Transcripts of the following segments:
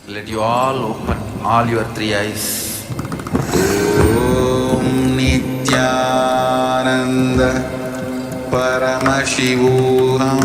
Let you all open all your three eyes. Om Nithyananda Paramashivoham.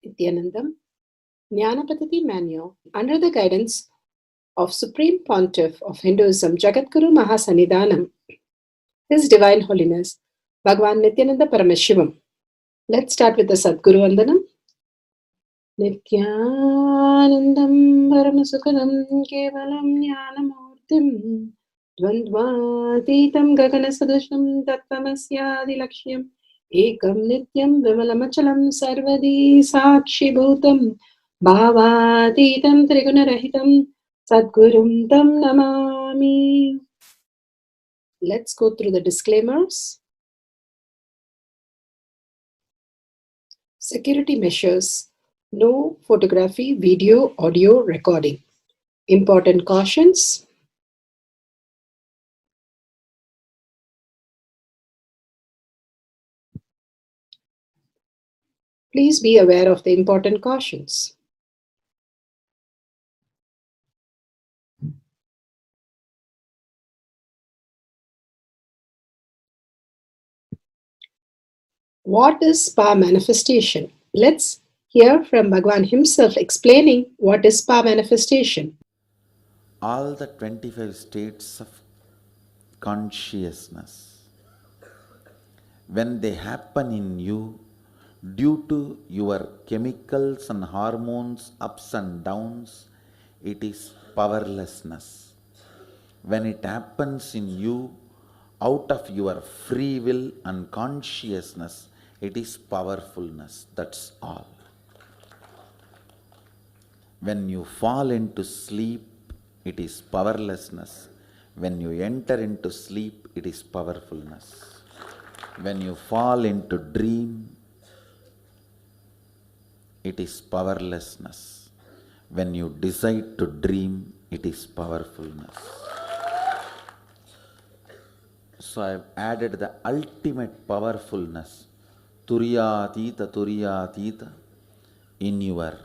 Nithyananda, Jnana Paddhati Manual, under the guidance of Supreme Pontiff of Hinduism, Jagadguru Mahasannidhanam, His Divine Holiness, Bhagavan Nithyananda Paramashivam. Let's start with the Sadguru Vandanam. Nithyanandam Paramasukadam Kevalam Jnanamurtim Dvandvatitam Gaganasadusham Tattvamasyaadilakshya Ekam Nityam Vimalamachalam Sarvadi Sakshibhutam Bhavatitam Trigunarahitam Sadgurum Tam Namami. Let's go through the disclaimers. Security measures. No photography, video, audio recording. Important cautions. Please be aware of the important cautions. What is spa manifestation? Let's hear from Bhagavan himself explaining what is spa manifestation. All the 25 states of consciousness, when they happen in you due to your chemicals and hormones ups and downs, it is powerlessness. When it happens in you out of your free will and consciousness, it is powerfulness. That's all. When you fall into sleep, it is powerlessness. When you enter into sleep, it is powerfulness. When you fall into dream, it is powerlessness. When you decide to dream, it is powerfulness. So I have added the ultimate powerfulness, Turiyatita, in your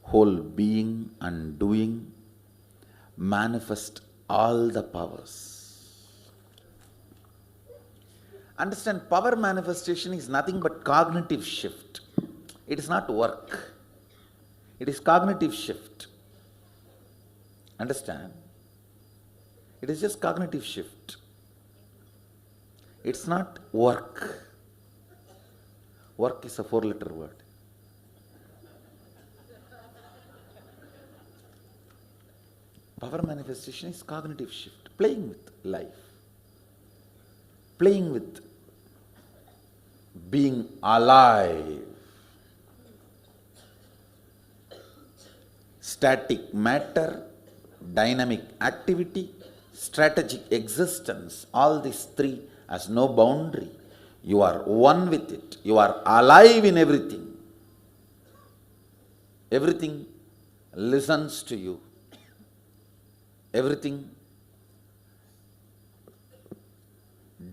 whole being and doing. Manifest all the powers. Understand, power manifestation is nothing but cognitive shift. It is not work. It is cognitive shift. Understand? It is just cognitive shift. It's not work. Work is a 4-letter word. Power manifestation is cognitive shift, playing with life, playing with being alive. Static matter, dynamic activity, strategic existence, all these three has no boundary. You are one with it. You are alive in everything. Everything listens to you. Everything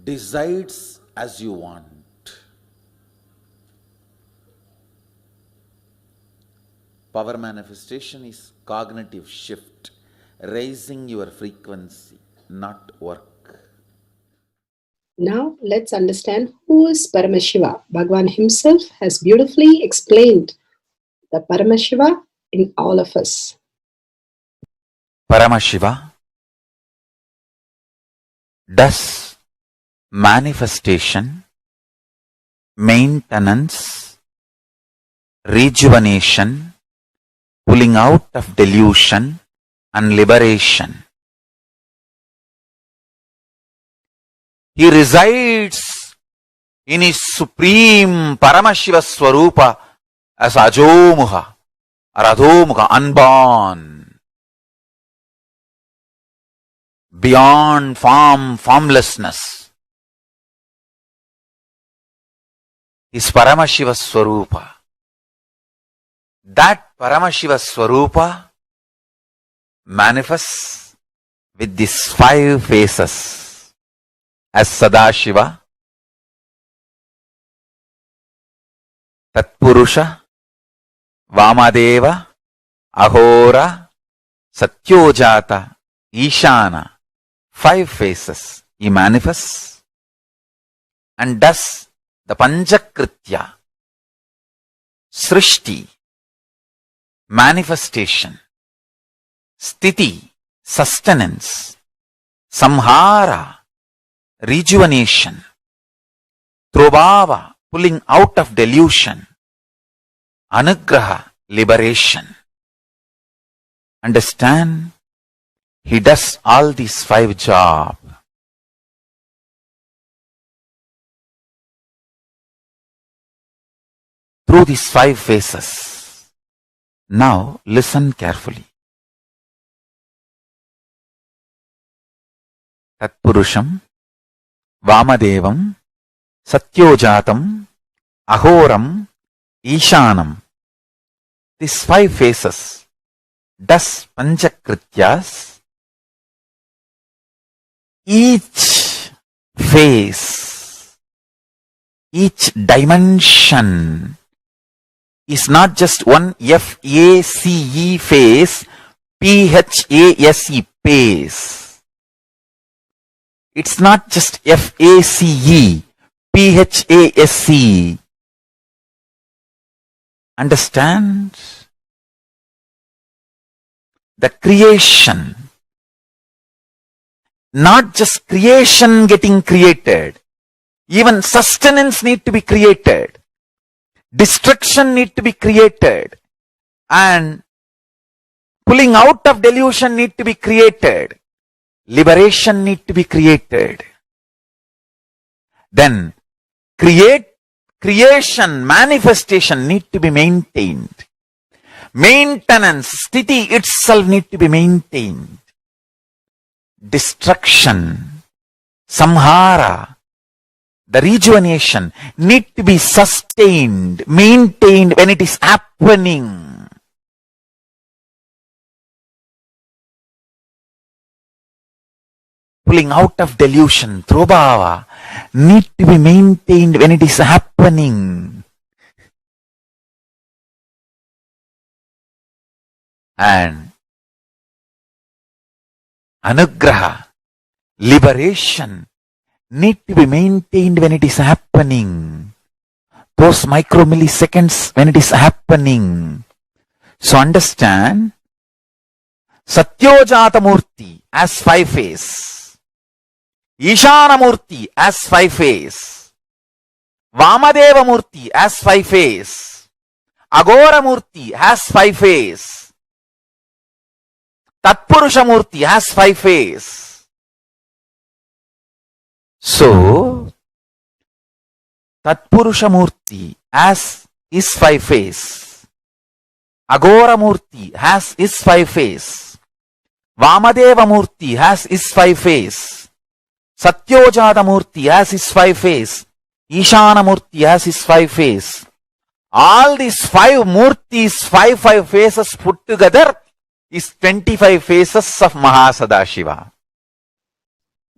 decides as you want. Power manifestation is cognitive shift, raising your frequency, not work. Now let's understand who is Paramashiva. Bhagavan himself has beautifully explained the Paramashiva in all of us. Paramashiva does manifestation, maintenance, rejuvenation, pulling out of delusion and liberation. He resides in his supreme Paramashiva Swarupa as Ajomuha or Adhomuha, unborn, beyond form, formlessness. Is Paramashiva Swarupa. That Paramashiva Swarupa manifests with these 5 faces as Sadashiva, Tatpurusha, Vamadeva, Ahora, Satyojata, Ishana. 5 faces he manifests and does the Panchakritya, Srishti, manifestation, Sthiti, sustenance, Samhara, rejuvenation, Trobhava, pulling out of delusion, Anugraha, liberation. Understand? He does all these 5 jobs. Through these 5 phases. Now listen carefully. Tatpurusham, Vamadevam, Satyojatam, Ahoram, Ishanam. These 5 phases does Panchakrityas. Each phase, each dimension is not just one F-A-C-E phase, P-H-A-S-E phase. It's not just F-A-C-E, P-H-A-S-E. Understand? The creation, not just creation getting created, even sustenance need to be created. Destruction need to be created, and pulling out of delusion need to be created, liberation need to be created. Then creation, manifestation need to be maintained. Maintenance, sthiti itself need to be maintained. Destruction, samhara, the rejuvenation need to be sustained, maintained when it is happening. Pulling out of delusion, Trobhava, need to be maintained when it is happening. And Anugraha, liberation, need to be maintained when it is happening. Those micromilliseconds when it is happening. So understand, Satyojata Murti as 5 phase, Ishana Murti as 5 phase, Vamadeva Murti as 5 phase, Agora Murti has 5 phase, Tatpurusha Murti has 5 phase. So, Tatpurusha Murti as is 5 phase, Agora Murti has is 5 phase, Vamadeva Murti has his 5 face. Satyojata Murti has his 5 face. Ishana Murti has his 5 face. All these 5 Murtis, 5 faces put together is 25 faces of Mahasadashiva.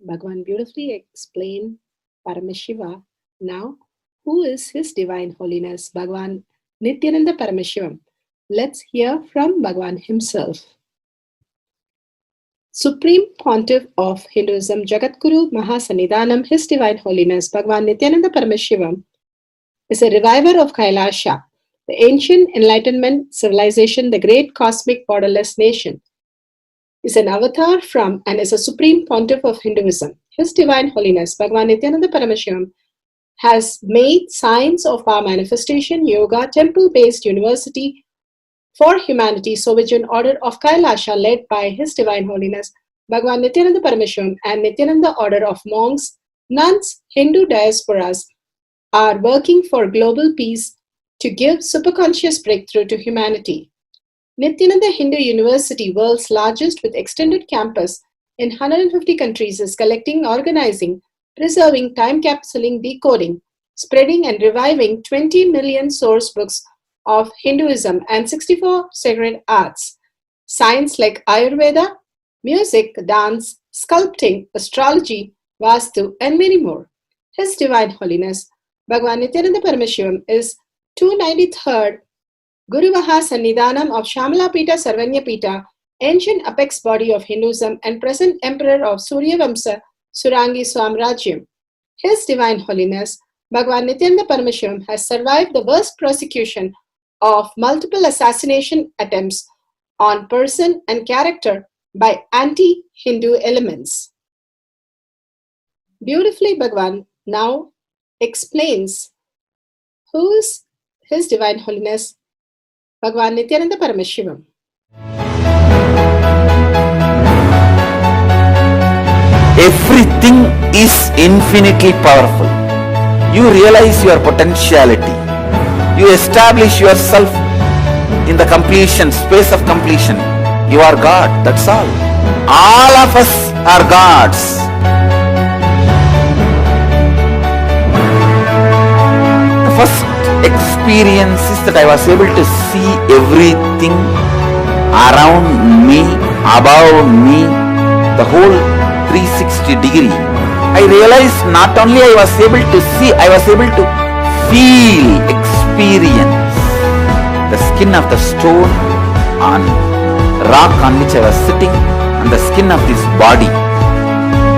Bhagavan beautifully explained Paramashiva. Now, who is His Divine Holiness, Bhagavan Nithyananda Paramashivam? Let's hear from Bhagavan himself. Supreme Pontiff of Hinduism, Jagadguru Mahasannidhanam, His Divine Holiness, Bhagavan Nithyananda Paramashivam, is a reviver of Kailasha, the ancient enlightenment civilization, the great cosmic borderless nation. Is an avatar from and is a supreme pontiff of Hinduism. His Divine Holiness, Bhagavan Nithyananda Paramashivam, has made science of our manifestation, yoga, temple-based university for humanity, Sovereign Order of Kailasha, led by His Divine Holiness, Bhagavan Nithyananda Paramashivam, and Nithyananda Order of Monks, Nuns, Hindu diasporas are working for global peace to give superconscious breakthrough to humanity. Nithyananda Hindu University, world's largest with extended campus in 150 countries, is collecting, organizing, preserving, time capsuling, decoding, spreading and reviving 20 million source books of Hinduism and 64 sacred arts, science like Ayurveda, music, dance, sculpting, astrology, Vastu, and many more. His Divine Holiness, Bhagavan Nithyananda Paramashivam, is 293rd Guru Mahasannidhanam of Shamalapita Sarvanyapita, ancient apex body of Hinduism and present emperor of Suryavamsa Surangi Swamrajyam. His Divine Holiness, Bhagavan Nithyananda Paramashivam, has survived the worst persecution of multiple assassination attempts on person and character by anti-Hindu elements. Beautifully, Bhagavan now explains who is His Divine Holiness, Bhagavan Nithyananda Paramashivam. Everything is infinitely powerful. You realize your potentiality. You establish yourself in the completion, space of completion. You are God, that's all. All of us are gods. The first experience is that I was able to see everything around me, above me, the whole 360 degree. I realized not only I was able to see, I was able to feel, experience the skin of the stone on rock on which I was sitting and the skin of this body.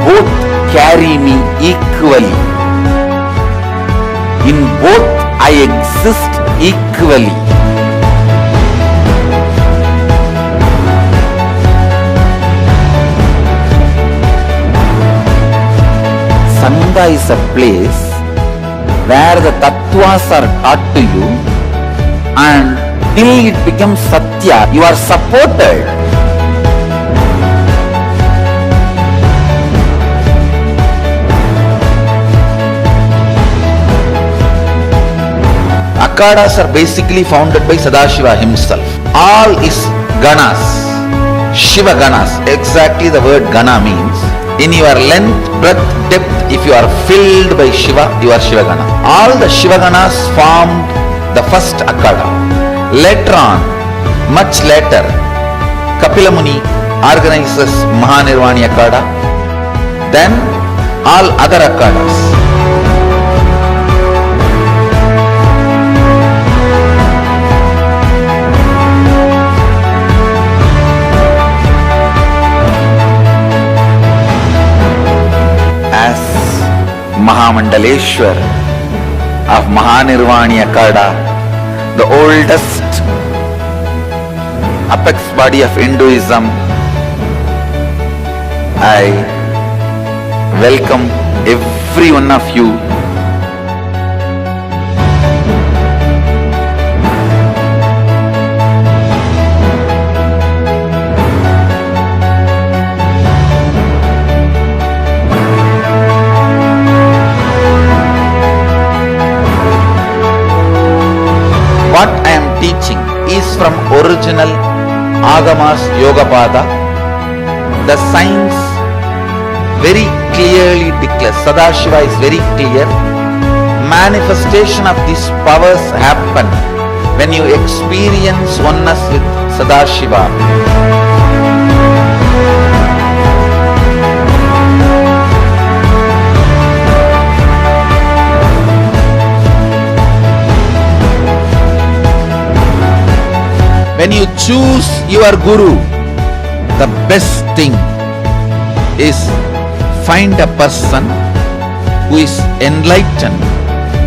Both carry me equally. In both I exist equally. Sangha is a place where the tattvas are taught to you, and till it becomes satya, you are supported. Akhadas are basically founded by Sadashiva himself. All is ganas, Shiva ganas. Exactly the word gana means. In your length, breadth, depth, if you are filled by Shiva, you are Shiva gana. All the Shiva ganas formed the first Akhada. Later on, much later, Kapila Muni organizes Mahanirvani Akhada. Then all other Akhadas. Mahamandaleshwar of Mahanirvani Akhada, the oldest apex body of Hinduism, I welcome every one of you. What I am teaching is from original Agamas Yogapada, the science very clearly declares, Sadashiva is very clear, manifestation of these powers happen when you experience oneness with Sadashiva. When you choose your Guru, the best thing is find a person who is enlightened,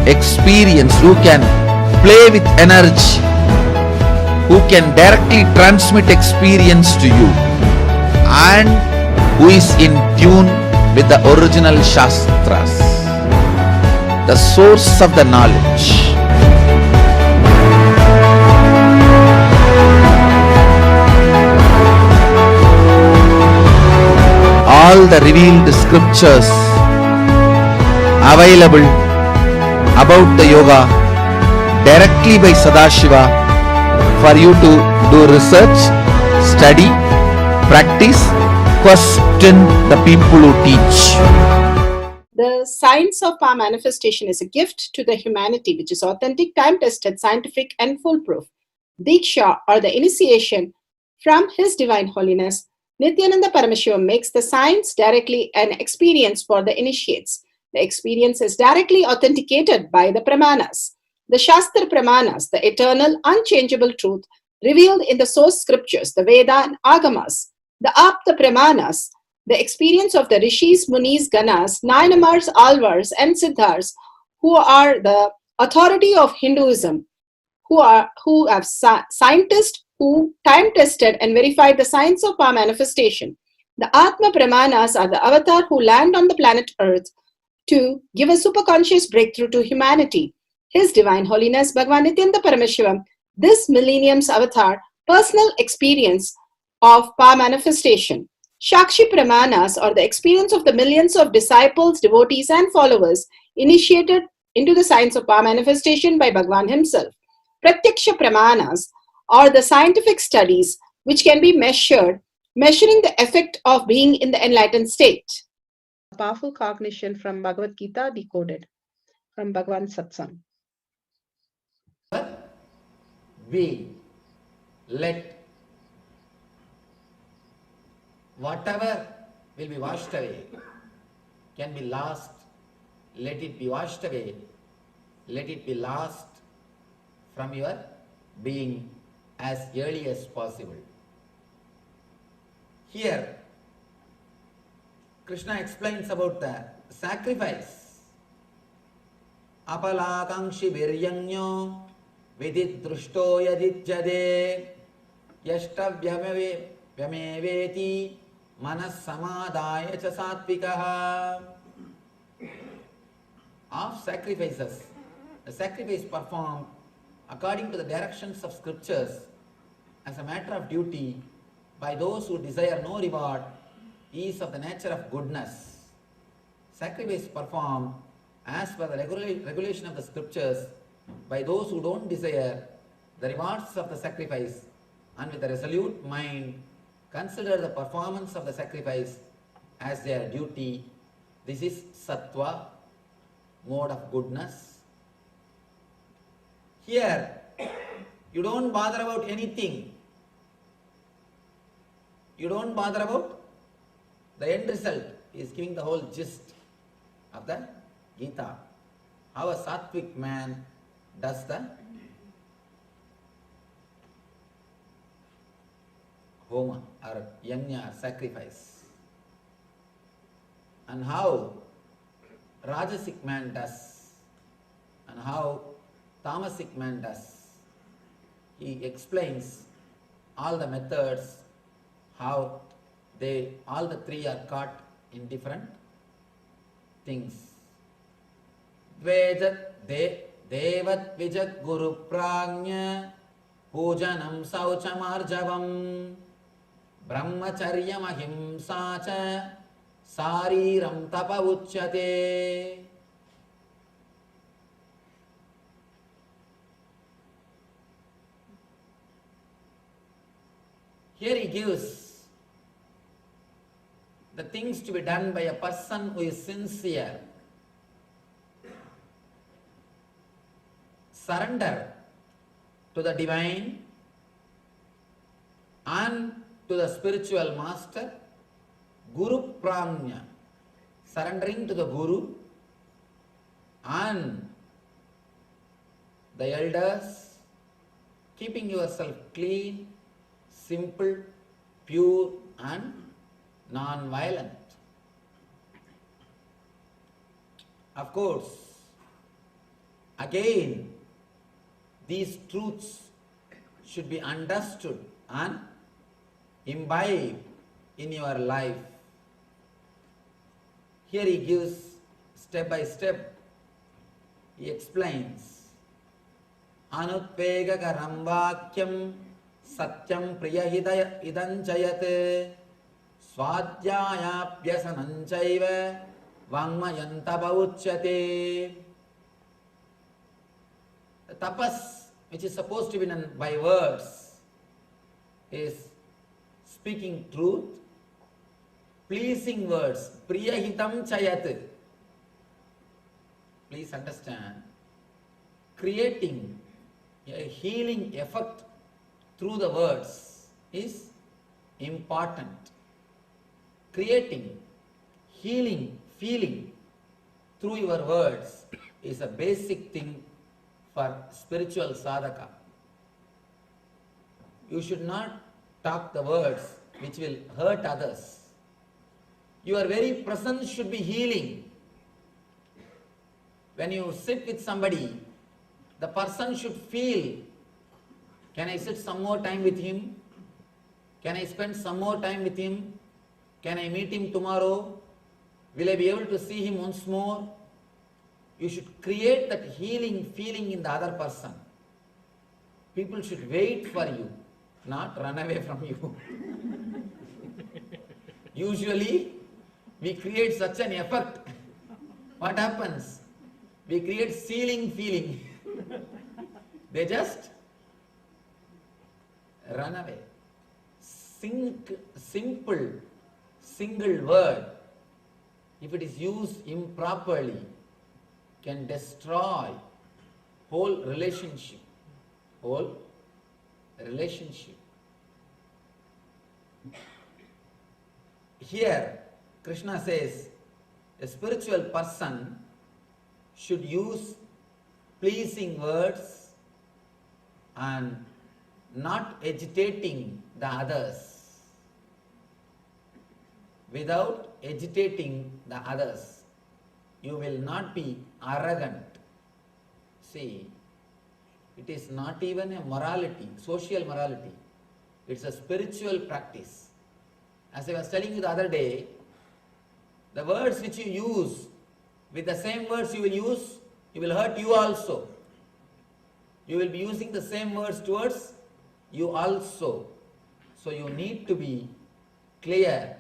experienced, who can play with energy, who can directly transmit experience to you, and who is in tune with the original Shastras, the source of the knowledge. All the revealed scriptures available about the yoga directly by Sadashiva for you to do research, study, practice, question the people who teach. The science of power manifestation is a gift to the humanity which is authentic, time-tested, scientific and foolproof. Diksha, or the initiation from His Divine Holiness Nithyananda Paramashivam, makes the science directly an experience for the initiates. The experience is directly authenticated by the Pramanas. The Shastra Pramanas, the eternal, unchangeable truth revealed in the source scriptures, the Veda and Agamas. The Apta Pramanas, the experience of the Rishis, Munis, Ganas, Nayanamars, Alvars and Siddhars, who are the authority of Hinduism, who have scientists who time-tested and verified the science of power manifestation. The Atma Pramanas are the avatar who land on the planet Earth to give a superconscious breakthrough to humanity. His Divine Holiness Bhagavan Nithyananda Paramashivam, this millennium's avatar, personal experience of power manifestation. Shakshi Pramanas, or the experience of the millions of disciples, devotees and followers initiated into the science of power manifestation by Bhagavan himself. Pratyaksha Pramanas, or the scientific studies which can be measuring the effect of being in the enlightened state. A powerful cognition from Bhagavad Gita decoded from Bhagavan Satsang. We let whatever will be washed away, can be lost, let it be washed away, let it be lost from your being as early as possible. Here, Krishna explains about the sacrifice. Apalakankshi viryanyo vididrushto yadijjade yashtavyameveti manas samadaya cha satvikaha. Of sacrifices, the sacrifice performed according to the directions of scriptures as a matter of duty by those who desire no reward is of the nature of goodness. Sacrifice performed as per the regulation of the scriptures by those who don't desire the rewards of the sacrifice and with a resolute mind consider the performance of the sacrifice as their duty. This is sattva, mode of goodness. Here, you don't bother about anything. You don't bother about the end result. He is giving the whole gist of the Gita. How a sattvic man does the homa or yajna, sacrifice, and how rajasic man does, and how tamasic man does. He explains all the methods, how all the three are caught in different things. Devat vijat guru pragnya pujanam sauchamarjavam brahmacharya mahimsa cha sariram tapa uchyate. Here he gives the things to be done by a person who is sincere. Surrender to the divine and to the spiritual master, Guru Pranya, surrendering to the Guru and the elders, keeping yourself clean, simple, pure and non-violent. Of course, again, these truths should be understood and imbibed in your life. Here he gives step by step, he explains, Anutpegakaram vakyam satyam priyahidaya idanchayate swadhyayapyasananchaiva vangmayantava uchyate. The tapas, which is supposed to be done by words, is speaking truth, pleasing words, priyahitam chayat. Please understand, creating a healing effect through the words is important. Creating healing feeling through your words is a basic thing for spiritual sadhaka. You should not talk the words which will hurt others. Your very presence should be healing. When you sit with somebody, the person should feel, can I sit some more time with him? Can I spend some more time with him? Can I meet him tomorrow? Will I be able to see him once more? You should create that healing feeling in the other person. People should wait for you, not run away from you. Usually, we create such an effect. What happens? We create sealing feeling. They just run away. Simple, single word, if it is used improperly, can destroy whole relationship. Whole relationship. Here, Krishna says, a spiritual person should use pleasing words and not agitating the others. Without agitating the others, you will not be arrogant. See, it is not even a morality, social morality. It's a spiritual practice. As I was telling you the other day, the words which you use, with the same words you will use, it will hurt you also. You will be using the same words towards you also. So you need to be clear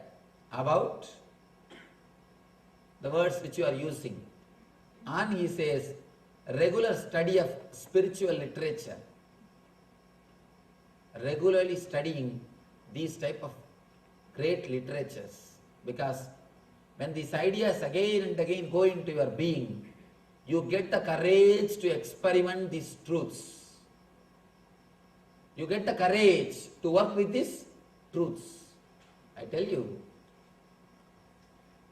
about the words which you are using. And he says, regular study of spiritual literature, regularly studying these type of great literatures, because when these ideas again and again go into your being, you get the courage to experiment these truths. You get the courage to work with these truths. I tell you,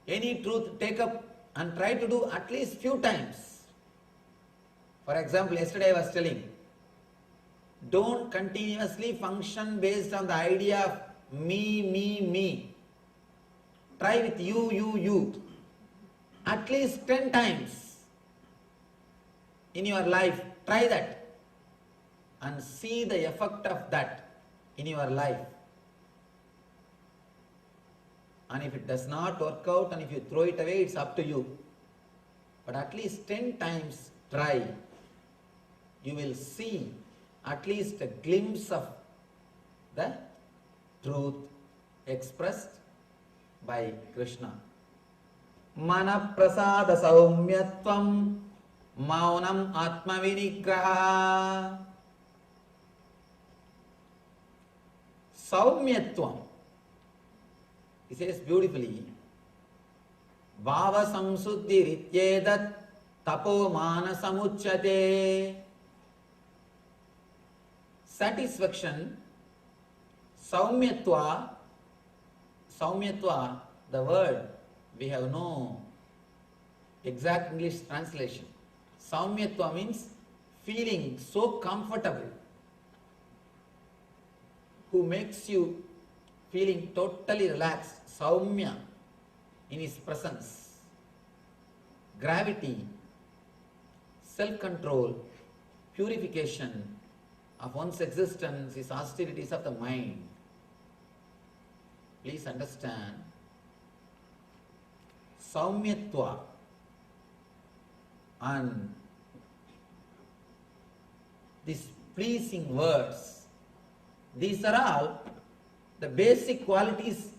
any truth, take up and try to do at least few times. For example, yesterday I was telling, don't continuously function based on the idea of me. Try with you. At least 10 times in your life, try that and see the effect of that in your life. And if it does not work out and if you throw it away, it's up to you. But at least 10 times try. You will see at least a glimpse of the truth expressed by Krishna. Mana prasada saumyatvam maunam atma vinigraha. Saumyatvam. He says beautifully, Vava samsuddhi rityedat tapo manasamuchyate. Satisfaction, saumyatva, the word we have no exact English translation. Saumyatva means feeling so comfortable, who makes you feeling totally relaxed, saumya, in his presence. Gravity, self-control, purification of one's existence is austerities of the mind. Please understand, saumyatva and these pleasing words, these are all the basic qualities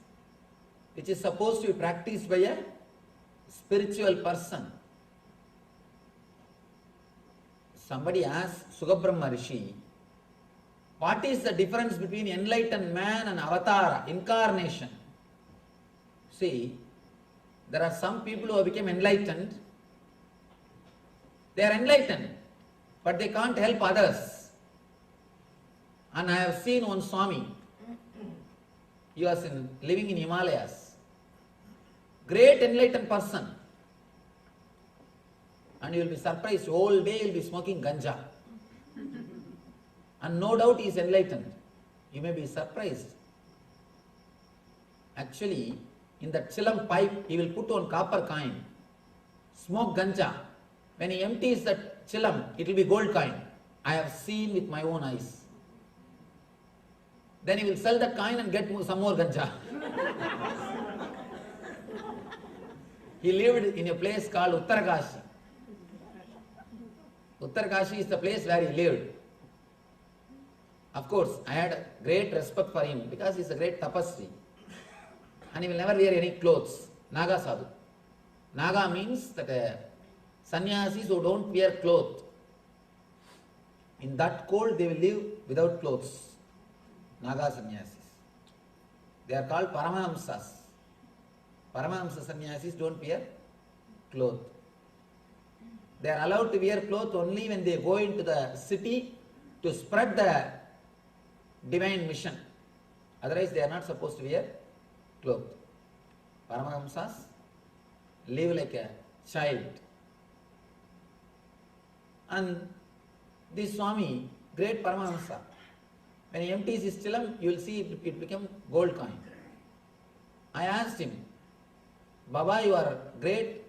which is supposed to be practiced by a spiritual person. Somebody asked Sugabrahma Rishi, what is the difference between enlightened man and avatara, incarnation? See, there are some people who have become enlightened. They are enlightened, but they can't help others. And I have seen one Swami, he was living in Himalayas, great enlightened person. And you will be surprised, whole day he will be smoking ganja. And no doubt he is enlightened. You may be surprised. Actually, in that chilam pipe, he will put one copper coin, smoke ganja. When he empties that chilam, it will be gold coin. I have seen with my own eyes. Then he will sell that coin and get some more ganja. He lived in a place called Uttarakashi. Uttarakashi is the place where he lived. Of course, I had great respect for him because he is a great tapasvi. And he will never wear any clothes. Naga sadhu. Naga means that sannyasis who don't wear clothes. In that cold they will live without clothes. Naga sannyasis. They are called Paramahamsas. Paramahamsa sannyasis don't wear clothes. They are allowed to wear clothes only when they go into the city to spread the divine mission. Otherwise they are not supposed to wear clothes. Paramahamsas live like a child. And this Swami, great Paramahamsa, when he empties his chilam, you will see it become gold coin. I asked him, Baba, you are great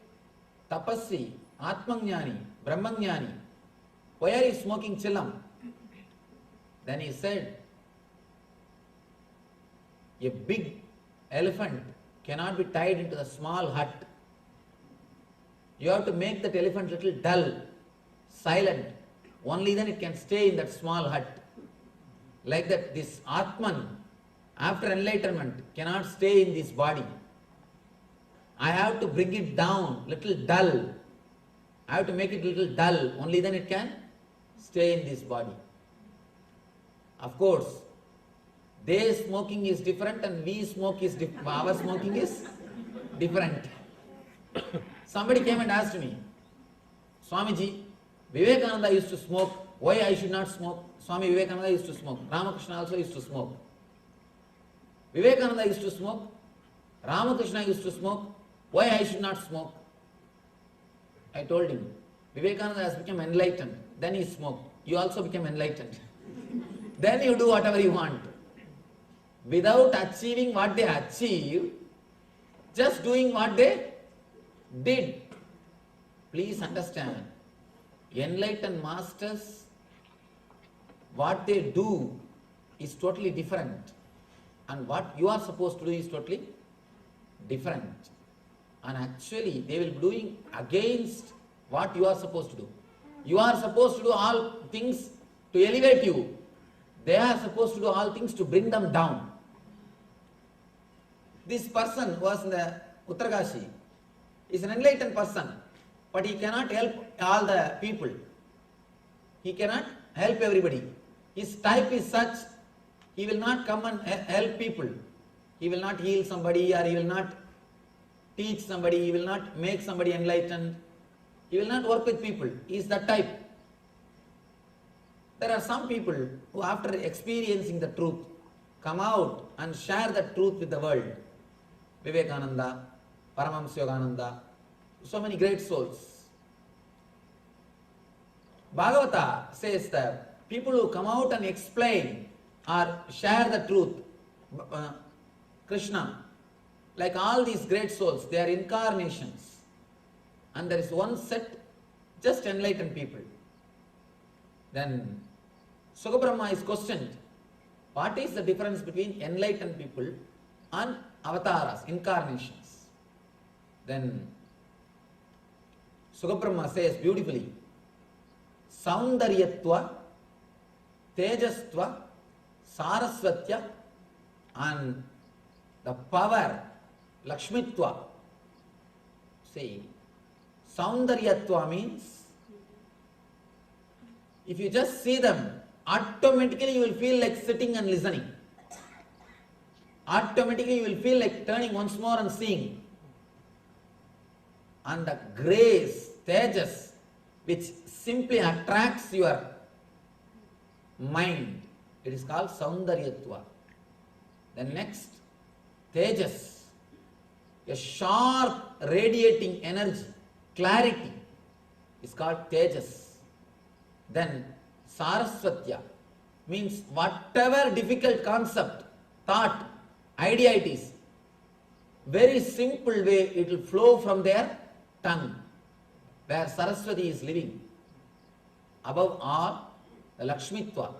tapasvi, atmajnani, brahmajnani. Why are you smoking chilam? Then he said, a big elephant cannot be tied into a small hut. You have to make that elephant little dull, silent. Only then it can stay in that small hut. Like that, this Atman, after enlightenment, cannot stay in this body. I have to bring it down, little dull. I have to make it little dull. Only then it can stay in this body. Of course, their smoking is different and we smoke is different. Our smoking is different. Somebody came and asked me, Swamiji, Vivekananda used to smoke. Why I should not smoke? Swami Vivekananda used to smoke. Ramakrishna also used to smoke. Vivekananda used to smoke. Ramakrishna used to smoke. Why I should not smoke? I told him, Vivekananda has become enlightened. Then he smoked. You also become enlightened. Then you do whatever you want. Without achieving what they achieved, just doing what they did. Please understand, enlightened masters, what they do is totally different. And what you are supposed to do is totally different. And actually, they will be doing against what you are supposed to do. You are supposed to do all things to elevate you. They are supposed to do all things to bring them down. This person was in the Uttarakashi is an enlightened person, but he cannot help all the people. He cannot help everybody. His type is such, he will not come and help people. He will not heal somebody, or he will not teach somebody, he will not make somebody enlightened, he will not work with people. He is that type. There are some people who, after experiencing the truth, come out and share the truth with the world. Vivekananda, Paramahamsa Yogananda, so many great souls. Bhagavata says that people who come out and explain or share the truth, Krishna, like all these great souls, they are incarnations. And there is one set, just enlightened people. Then Sukabrahma is questioned, what is the difference between enlightened people and avatars, incarnations? Then Sukabrahma says beautifully, Saundaryatva, Tejastva, Saraswatya, and the power, Lakshmitva. See, Saundaryatva means if you just see them, automatically you will feel like sitting and listening. Automatically you will feel like turning once more and seeing. And the grace, tejas, which simply attracts your mind, it is called Saundaryatva. The next, tejas, a sharp radiating energy, clarity, is called tejas. Then Saraswatya means whatever difficult concept, thought, idea it is, very simple way it will flow from their tongue, where Saraswati is living. Above all, the Lakshmitva,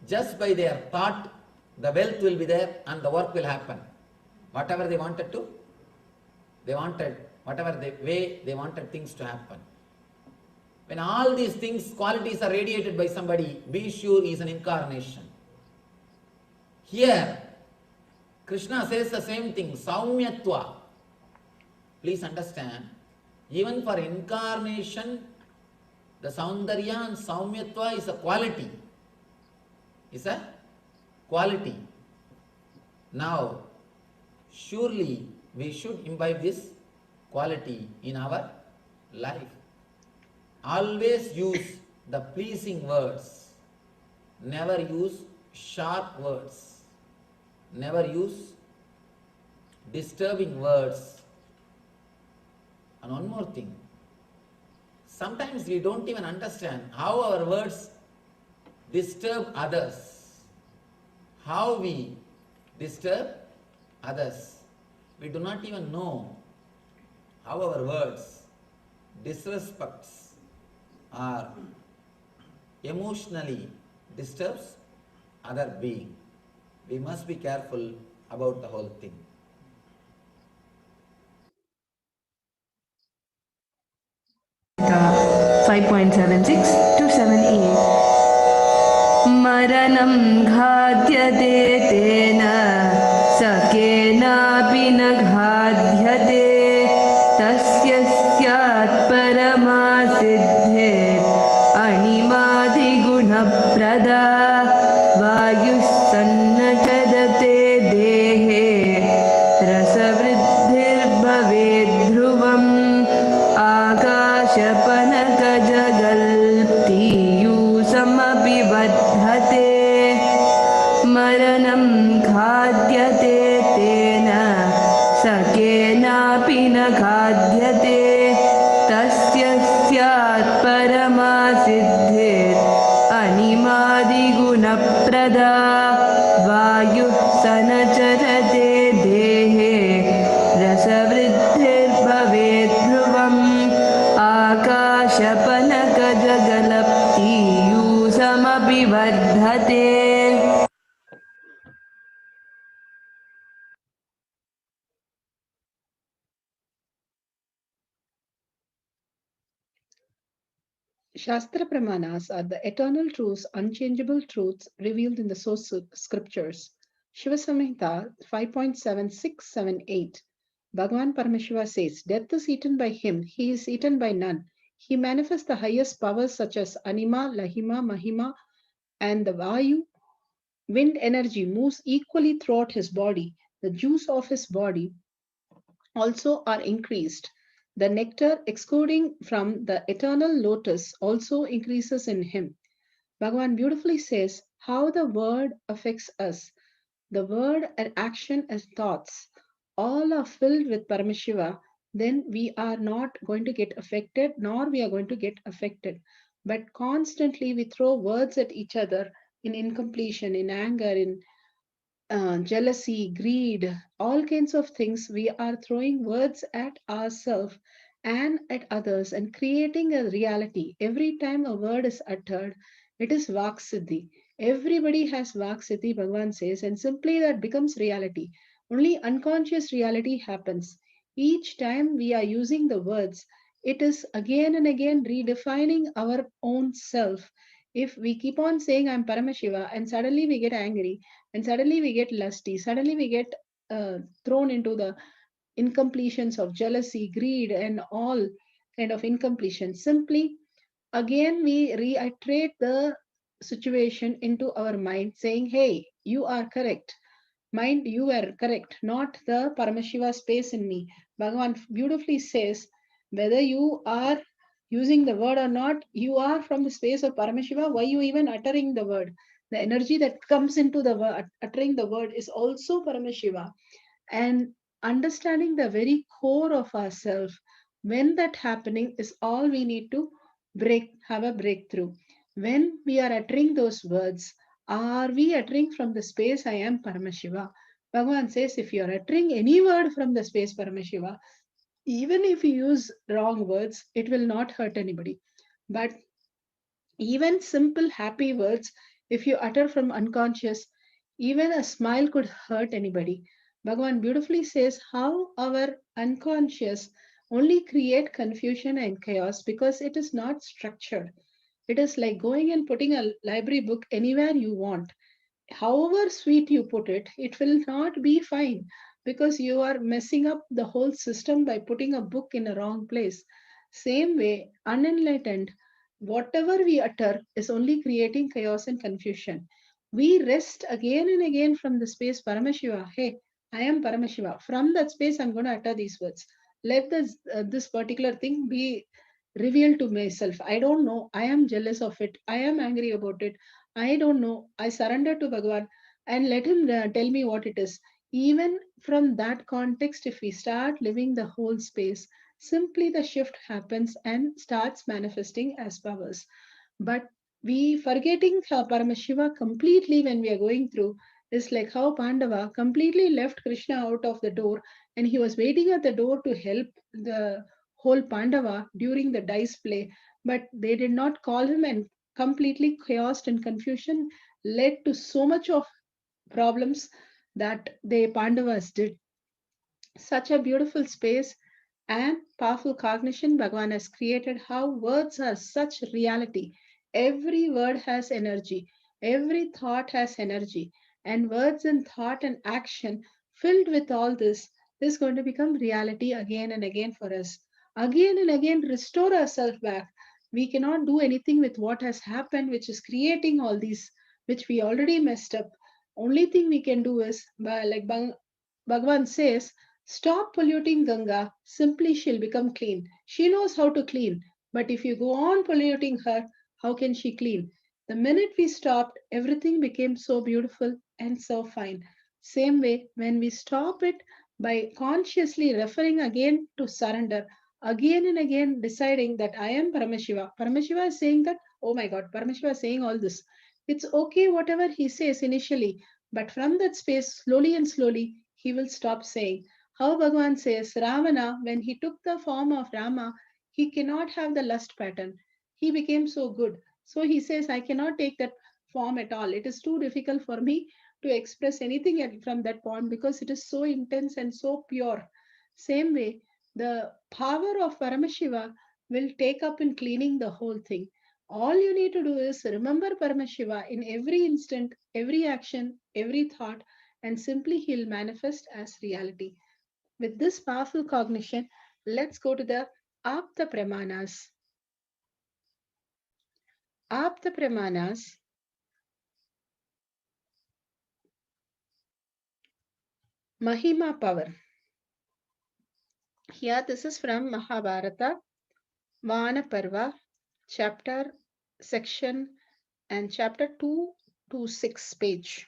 just by their thought, the wealth will be there and the work will happen. Whatever they wanted to, whatever way they wanted things to happen. When all these things, qualities are radiated by somebody, be sure he is an incarnation. Here, Krishna says the same thing, Saumyatva. Please understand, even for incarnation, the Saundarya and Saumyatva is a quality. Is a quality. Now, surely we should imbibe this quality in our life. Always use the pleasing words. Never use sharp words. Never use disturbing words. And one more thing. Sometimes we don't even understand how our words disturb others. How we disturb others. We do not even know how our words disrespects or emotionally disturbs other being. We must be careful about the whole thing. Gita 5.76 to 7a. Maranam ghādyate tena sakenapi na ghādyate tasya syat paramasiddhe animadi guna prada vayussannachadate dehe rasavriddhir bhaved dhruvam आकाशपनकजगल्पीयूषमभिवद्धते मरणं खाद्यते तेन सकेनापि न खाद्यते तस्य स्यात् परमासिद्धिर् अनिमादिगुणप्रदा वायुः सनचरते देहे रसवृद्धिर्भवेत् ध्रुवम् आकाशपनकजगलप्तीयूषमभिवर्धते. Shastra Pramanas are the eternal truths, unchangeable truths revealed in the source scriptures. Shiva Samhita 5.7678. Bhagavan Paramashiva says, death is eaten by him, he is eaten by none. He manifests the highest powers such as Anima, Lahima, Mahima, and the Vayu. Wind energy moves equally throughout his body. The juice of his body also are increased. The nectar exuding from the eternal lotus also increases in him. Bhagavan beautifully says how the word affects us. The word and action and thoughts all are filled with Paramashiva, then we are not going to get affected, nor we are going to get affected. But constantly we throw words at each other in incompletion, in anger, in jealousy, greed, all kinds of things. We are throwing words at ourselves and at others and creating a reality. Every time a word is uttered, it is Vaksiddhi. Everybody has Vaksiddhi, Bhagavan says, and simply that becomes reality. Only unconscious reality happens. Each time we are using the words, it is again and again redefining our own self. If we keep on saying, I'm Paramashiva, and suddenly we get angry, and suddenly we get lusty, suddenly we get thrown into the incompletions of jealousy, greed, and all kind of incompletion. Simply, again, we reiterate the situation into our mind, saying, hey, you are correct. Mind, you were correct, not the Paramashiva space in me. Bhagavan beautifully says, whether you are using the word or not, you are from the space of Paramashiva. Why you even uttering the word? The energy that comes into the word, uttering the word, is also Paramashiva. And understanding the very core of ourself, when that happening is all we need to have a breakthrough. When we are uttering those words, are we uttering from the space I am Paramashiva? Bhagavan says if you are uttering any word from the space Paramashiva, even if you use wrong words, it will not hurt anybody. But even simple happy words, if you utter from unconscious, even a smile could hurt anybody. Bhagavan beautifully says how our unconscious only create confusion and chaos because it is not structured. It is like going and putting a library book anywhere you want. However sweet you put it, it will not be fine because you are messing up the whole system by putting a book in a wrong place. Same way, unenlightened, whatever we utter is only creating chaos and confusion. We rest again and again from the space Paramashiva. Hey, I am Paramashiva. From that space, I'm going to utter these words. Let this particular thing be revealed to myself. I don't know. I am jealous of it. I am angry about it. I don't know. I surrender to Bhagavan and let him tell me what it is. Even from that context, if we start living the whole space, simply the shift happens and starts manifesting as powers. But we forgetting Paramashiva completely when we are going through is like how Pandava completely left Krishna out of the door and he was waiting at the door to help the whole Pandava during the dice play, but they did not call him, and completely chaos and confusion led to so much of problems that the Pandavas did. Such a beautiful space and powerful cognition Bhagavan has created, how words are such reality. Every word has energy, every thought has energy, and words and thought and action filled with all this is going to become reality again and again for us. Again and again, restore ourselves back. We cannot do anything with what has happened, which is creating all these, which we already messed up. Only thing we can do is, Bhagavan says, stop polluting Ganga, simply she'll become clean. She knows how to clean, but if you go on polluting her, how can she clean? The minute we stopped, everything became so beautiful and so fine. Same way, when we stop it by consciously referring again to surrender, again and again deciding that I am Paramashiva. Paramashiva is saying that, oh my God, Paramashiva is saying all this. It's okay, whatever he says initially, but from that space, slowly and slowly, he will stop saying. How Bhagavan says, Ravana, when he took the form of Rama, he cannot have the lust pattern. He became so good. So he says, I cannot take that form at all. It is too difficult for me to express anything from that form because it is so intense and so pure. Same way, the power of Paramashiva will take up in cleaning the whole thing. All you need to do is remember Paramashiva in every instant, every action, every thought, and simply he'll manifest as reality. With this powerful cognition, let's go to the Apta Pramanas. Apta Pramanas, Mahima power. Here, this is from Mahabharata, Vana Parva, chapter, section, and chapter 2 to 6 page.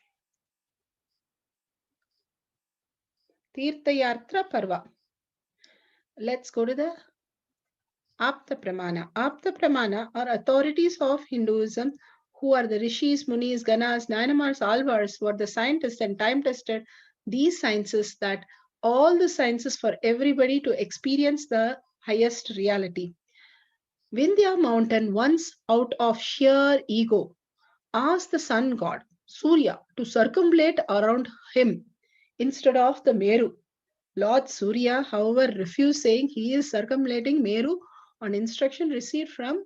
Tirthayatra Parva. Let's go to the Apta Pramana. Apta Pramana are authorities of Hinduism who are the rishis, munis, ganas, nainamars, alvars, were the scientists and time tested these sciences, that all the sciences for everybody to experience the highest reality. Vindhya mountain, once out of sheer ego, asked the sun god Surya to circumambulate around him instead of the Meru. Lord Surya, however, refused, saying he is circumambulating Meru on instruction received from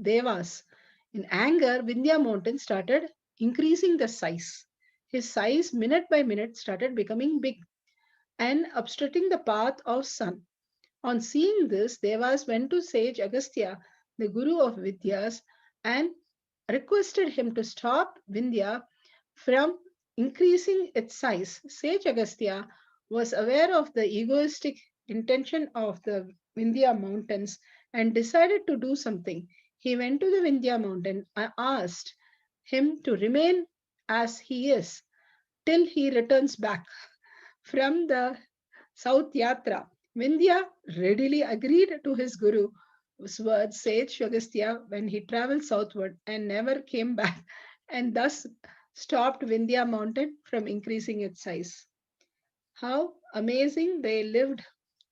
Devas. In anger, Vindhya mountain started increasing the size. His size, minute by minute, started becoming big and obstructing the path of sun. On seeing this, Devas went to sage Agastya, the guru of Vidyas, and requested him to stop Vindhya from increasing its size. Sage Agastya was aware of the egoistic intention of the Vindhya mountains and decided to do something. He went to the Vindhya mountain and asked him to remain as he is till he returns back from the South Yatra. Vindhya readily agreed to his guru's words, sage Agastya, when he traveled southward and never came back, and thus stopped Vindhya mountain from increasing its size. How amazing they lived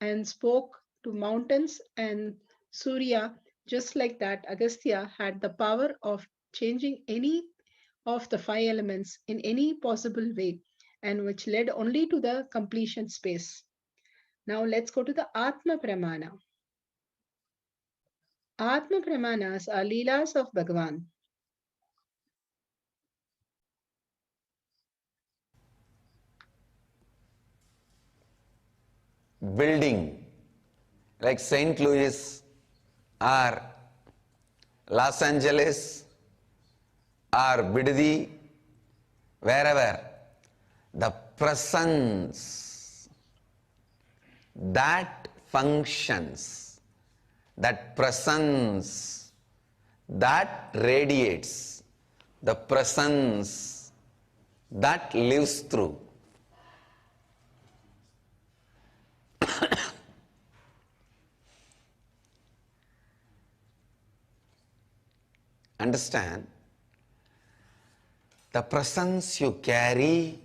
and spoke to mountains and Surya, just like that. Agastya had the power of changing any of the five elements in any possible way, and which led only to the completion space. Now let's go to the Atma Pramana. Atma Pramanas are Leelas of Bhagavan. Building like St. Louis or Los Angeles or Bidadi, wherever, the presence that functions, that presence that radiates, the presence that lives through. Understand? The presence you carry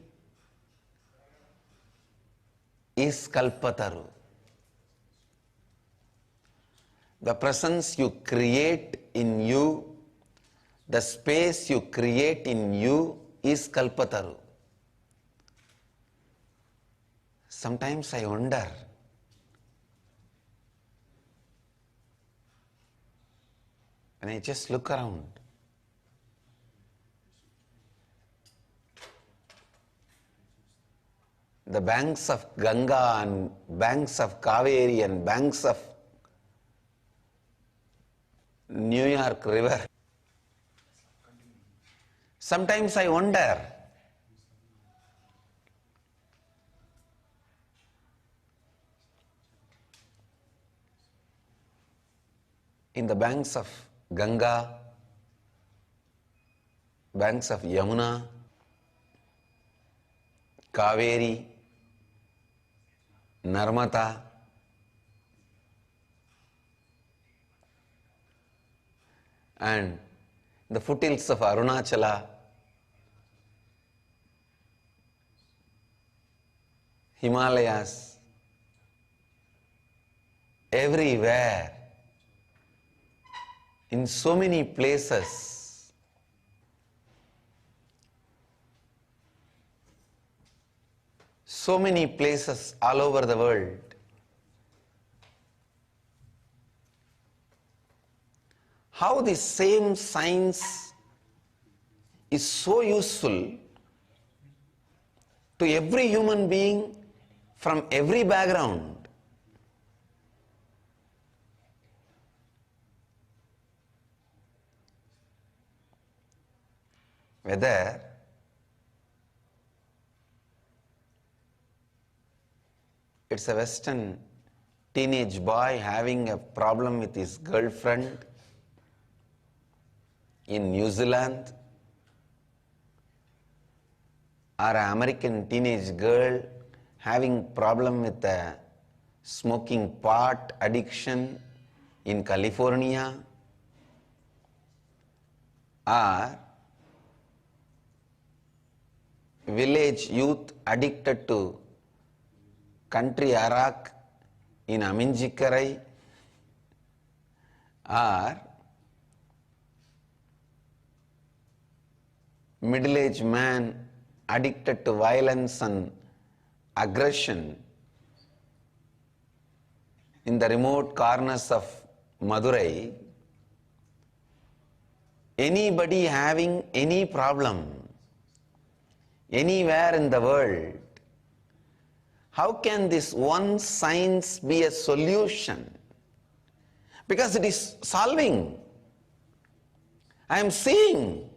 is Kalpataru. The presence you create in you, the space you create in you is Kalpataru. Sometimes I wonder, when I just look around, the banks of Ganga and banks of Kaveri and banks of New York River. Sometimes I wonder, in the banks of Ganga, banks of Yamuna, Kaveri, Narmada, and the foothills of Arunachala, Himalayas, everywhere, in so many places, so many places all over the world, how the same science is so useful to every human being from every background. Whether it's a Western teenage boy having a problem with his girlfriend in New Zealand, or an American teenage girl having problem with a smoking pot addiction in California, or village youth addicted to country arak in Aminjikarai, or middle-aged man addicted to violence and aggression in the remote corners of Madurai, anybody having any problem anywhere in the world, how can this one science be a solution? Because it is solving. I am seeing.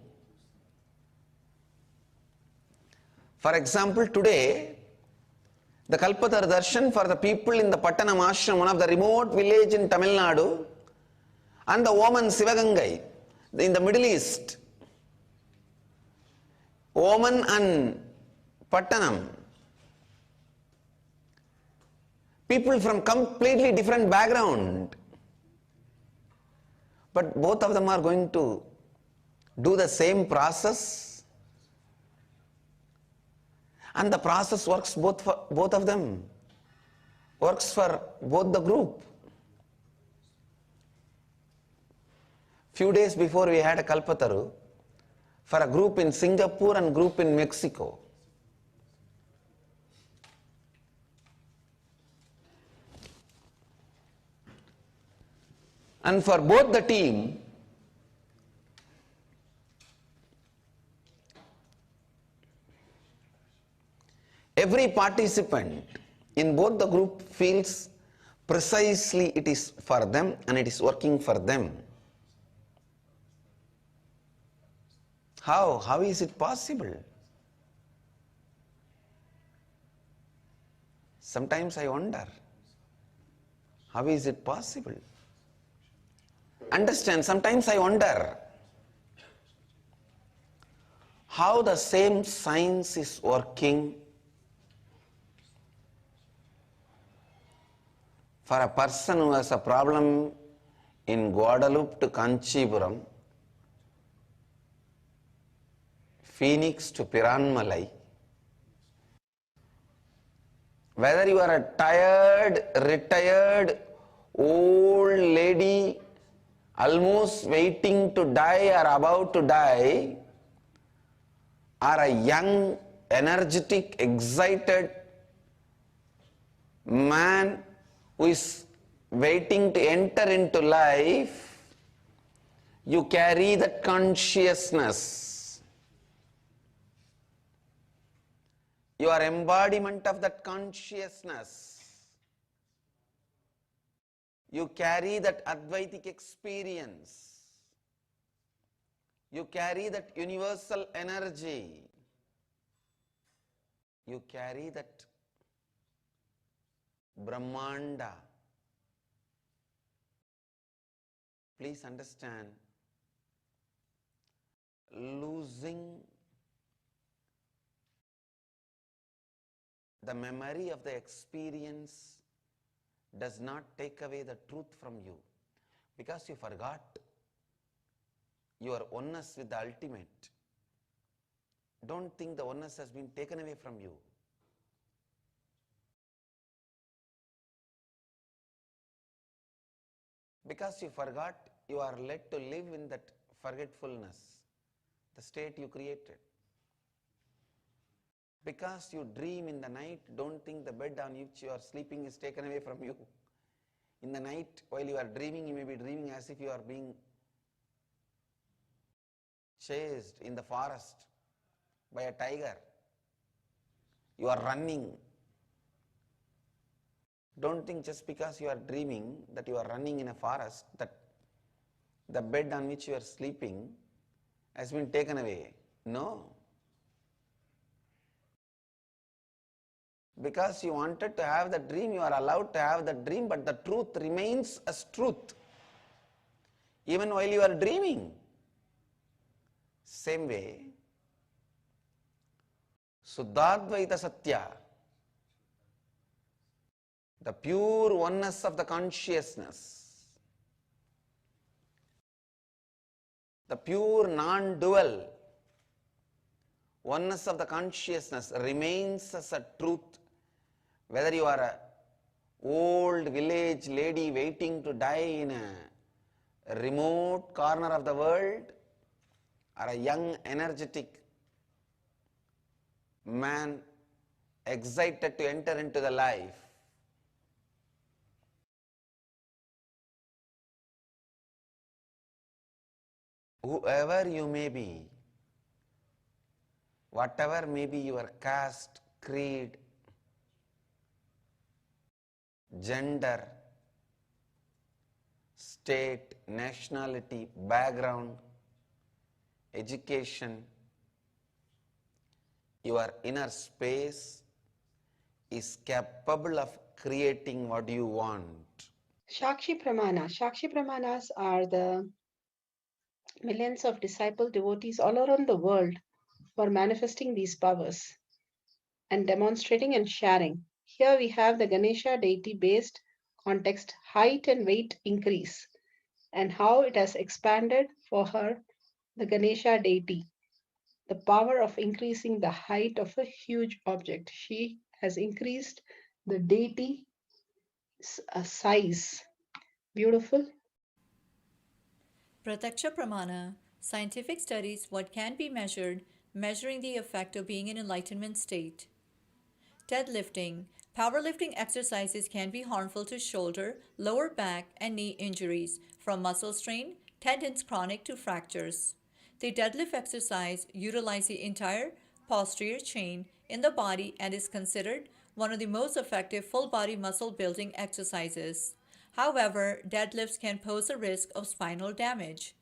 For example, today, the Kalpatar Darshan for the people in the Pattanam Ashram, one of the remote village in Tamil Nadu, and the woman Sivagangai in the Middle East. Woman and Pattanam. People from completely different background. But both of them are going to do the same process. And the process works both for both of them. Works for both the group. Few days before we had a Kalpataru for a group in Singapore and group in Mexico. And for both the team, every participant in both the group feels precisely it is for them and it is working for them. How? How is it possible? Sometimes I wonder, how is it possible? Understand, sometimes I wonder how the same science is working for a person who has a problem in Guadalupe to Kanchipuram, Phoenix to Piranmalai. Whether you are a tired, retired, old lady, almost waiting to die or about to die, or a young, energetic, excited man who is waiting to enter into life, you carry that consciousness. You are embodiment of that consciousness. You carry that Advaitic experience. You carry that universal energy. You carry that Brahmanda. Please understand, losing the memory of the experience does not take away the truth from you, because you forgot your oneness with the ultimate. Don't think the oneness has been taken away from you. Because you forgot, you are led to live in that forgetfulness, the state you created. Because you dream in the night, don't think the bed on which you are sleeping is taken away from you. In the night, while you are dreaming, you may be dreaming as if you are being chased in the forest by a tiger. You are running. Don't think just because you are dreaming that you are running in a forest, that the bed on which you are sleeping has been taken away. No. Because you wanted to have the dream, you are allowed to have the dream, but the truth remains as truth, even while you are dreaming. Same way, Suddhadvaita Satya, the pure oneness of the consciousness, the pure non-dual oneness of the consciousness remains as a truth, whether you are a old village lady waiting to die in a remote corner of the world, or a young energetic man excited to enter into the life. Whoever you may be, whatever may be your caste, creed, gender, state, nationality, background, education, your inner space is capable of creating what you want. Shakshi Pramana. Shakshi Pramanas are the millions of disciple devotees all around the world who are manifesting these powers and demonstrating and sharing. Here we have the Ganesha deity based context, height and weight increase, and how it has expanded for her, the Ganesha deity. The power of increasing the height of a huge object. She has increased the deity size. Beautiful. Pratyaksha Pramana, scientific studies what can be measured, measuring the effect of being in enlightenment state. Deadlifting. Powerlifting exercises can be harmful to shoulder, lower back, and knee injuries, from muscle strain, tendons chronic to fractures. The deadlift exercise utilizes the entire posterior chain in the body and is considered one of the most effective full body muscle building exercises. However, deadlifts can pose a risk of spinal damage.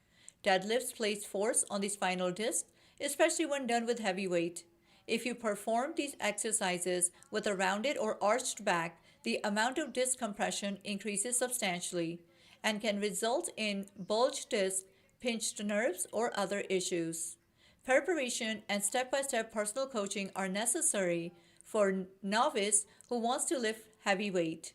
Deadlifts place force on the spinal disc, especially when done with heavy weight. If you perform these exercises with a rounded or arched back, the amount of disc compression increases substantially and can result in bulged disc, pinched nerves, or other issues. Preparation and step-by-step personal coaching are necessary for novice who wants to lift heavy weight.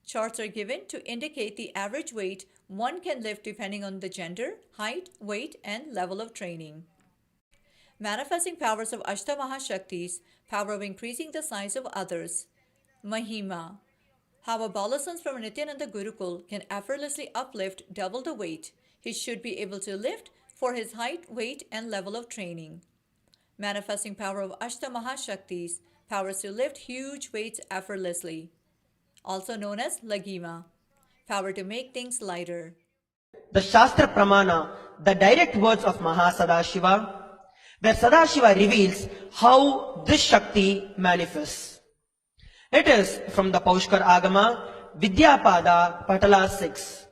Charts are given to indicate the average weight one can lift depending on the gender, height, weight, and level of training. Manifesting powers of Ashta Maha Shaktis, power of increasing the size of others. Mahima, how adolescents from Nithyananda Gurukul can effortlessly uplift double the weight he should be able to lift for his height, weight, and level of training. Manifesting power of Ashta Maha Shaktis, powers to lift huge weights effortlessly, also known as Lagima, power to make things lighter. The Shastra Pramana, the direct words of Mahasadashiva, where Sadashiva reveals how this Shakti manifests. It is from the Paushkar Agama, Vidyapada, Patala 6.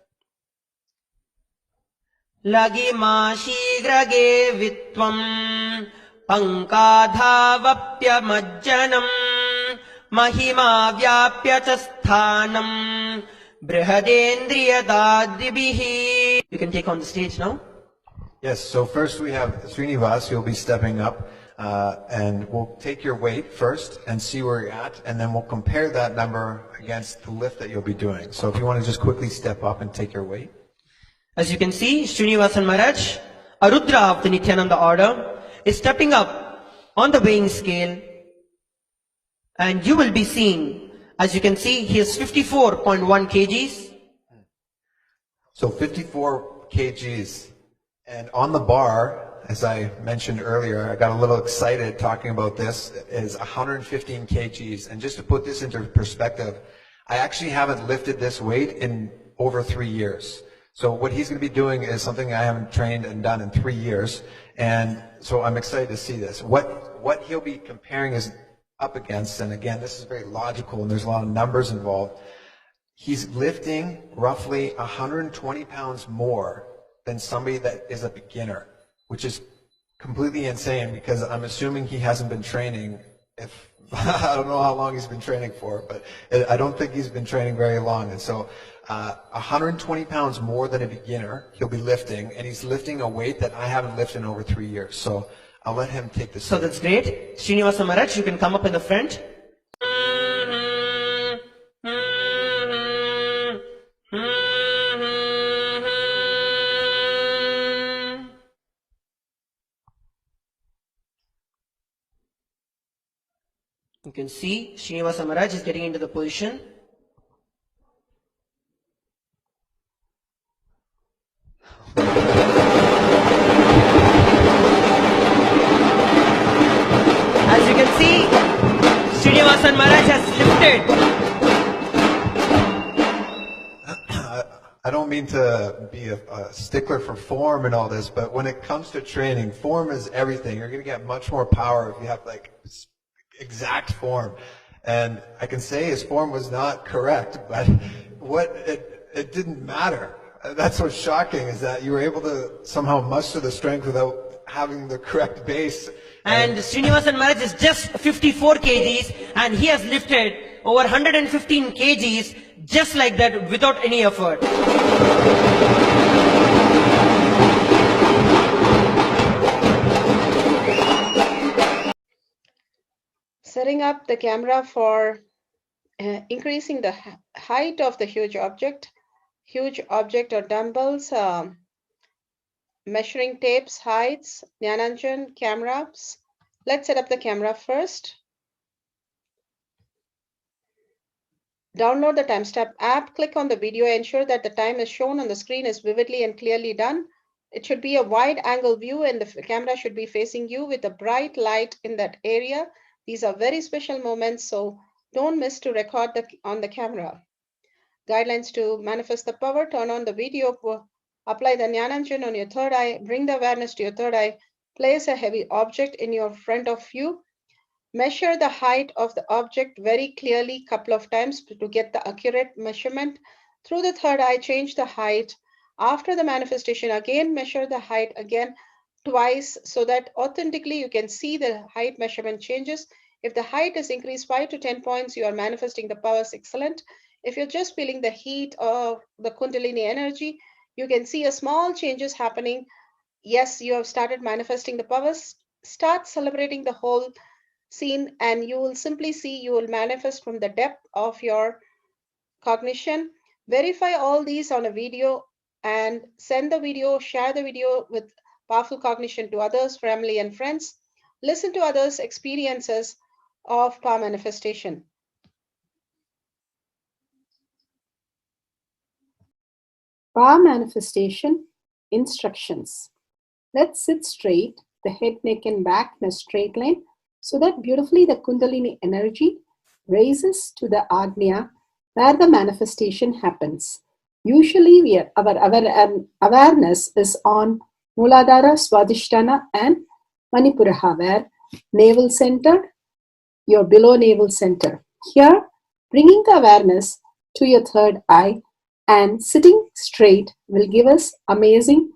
Lagima shigrage vitvam pankadhavapya majjanam Mahima vyapya chasthanam brihadendriyadadribihi. You can take on the stage now. Yes, so first we have Srinivas, you'll be stepping up, and we'll take your weight first and see where you're at, and then we'll compare that number against the lift that you'll be doing. So if you want to just quickly step up and take your weight. As you can see, Srinivasan Maharaj, a Rudra of the Nithyananda order, is stepping up on the weighing scale, and you will be seeing, as you can see, he is 54.1 kgs. So 54 kgs. And on the bar, as I mentioned earlier, I got a little excited talking about this, is 115 kgs. And just to put this into perspective, I actually haven't lifted this weight in over 3 years. So what he's going to be doing is something I haven't trained and done in 3 years. And so I'm excited to see this. What he'll be comparing is up against, and again, this is very logical and there's a lot of numbers involved. He's lifting roughly 120 pounds more than somebody that is a beginner, which is completely insane because I'm assuming he hasn't been training I don't know how long he's been training for, but I don't think he's been training very long. And so 120 pounds more than a beginner he'll be lifting, and he's lifting a weight that I haven't lifted in over 3 years. So I'll let him take the So stage. that's great. Srinivasa Maharaj, you can come up in the front. You can see Srinivasa Maharaj is getting into the position. As you can see, Srinivasa Maharaj has lifted. I don't mean to be a stickler for form and all this, but when it comes to training, form is everything. You're going to get much more power if you have like exact form. And I can say his form was not correct, but it didn't matter. That's what's shocking, is that you were able to somehow muster the strength without having the correct base. And Srinivasan Maharaj is just 54 kgs and he has lifted over 115 kgs just like that without any effort. Setting up the camera for increasing the height of the huge object or dumbbells, measuring tapes, heights, Jnananjan cameras. Let's set up the camera first. Download the timestamp app, click on the video, ensure that the time is shown on the screen is vividly and clearly done. It should be a wide angle view and the camera should be facing you with a bright light in that area. These are very special moments, so don't miss to record on the camera. Guidelines to manifest the power: turn on the video, apply the Jnananjan on your third eye, bring the awareness to your third eye, place a heavy object in your front of you, measure the height of the object very clearly couple of times to get the accurate measurement. Through the third eye, change the height. After the manifestation, again measure the height again twice so that authentically you can see the height measurement changes. If the height is increased 5 to 10 points, you are manifesting the powers. Excellent. If you're just feeling the heat of the Kundalini energy, you can see a small changes happening. Yes, you have started manifesting the powers. Start celebrating the whole scene and you will simply see you will manifest from the depth of your cognition. Verify all these on a video and send the video, share the video with powerful cognition to others, family and friends. Listen to others' experiences of power manifestation. Power manifestation instructions. Let's sit straight, the head, neck and back in a straight line, so that beautifully the Kundalini energy raises to the Agnya where the manifestation happens. Usually our awareness is on Muladhara, Swadhisthana and Manipuraha, where navel center, your below navel center. Here, bringing the awareness to your third eye and sitting straight will give us amazing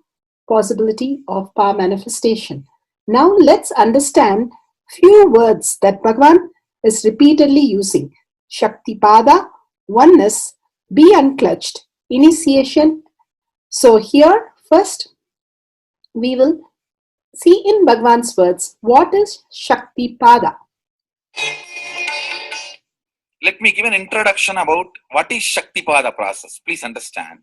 possibility of power manifestation. Now let's understand few words that Bhagavan is repeatedly using. Shakti Pada, oneness, be unclutched, initiation. So here first we will see in Bhagavan's words what is Shakti Pada. Let me give an introduction about what is Shaktipada process. Please understand.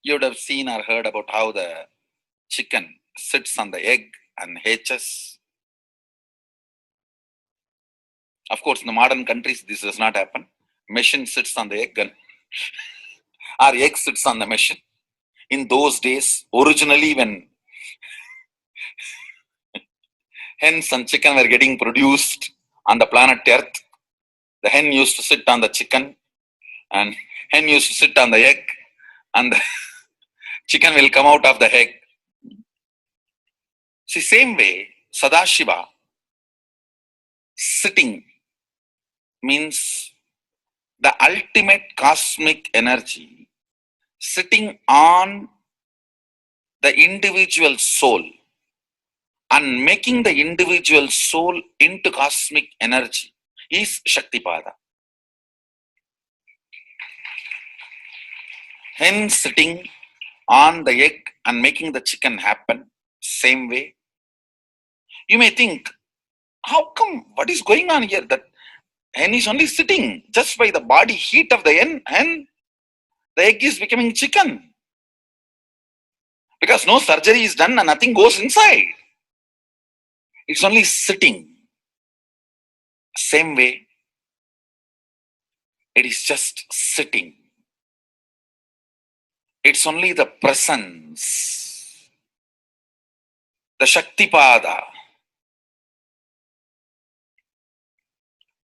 You would have seen or heard about how the chicken sits on the egg and hatches. Of course, in the modern countries, this does not happen. Machine sits on the egg and our egg sits on the machine. In those days, originally when hens and chicken were getting produced on the planet Earth, the hen used to sit on the chicken and hen used to sit on the egg and the chicken will come out of the egg. See, same way, Sadashiva sitting means the ultimate cosmic energy sitting on the individual soul and making the individual soul into cosmic energy is Shaktipada. Hence, sitting on the egg and making the chicken happen, same way. You may think, how come, what is going on here? That hen is only sitting just by the body heat of the hen, the egg is becoming chicken. Because no surgery is done and nothing goes inside. It's only sitting. Same way, it is just sitting. It's only the presence, the Shaktipada,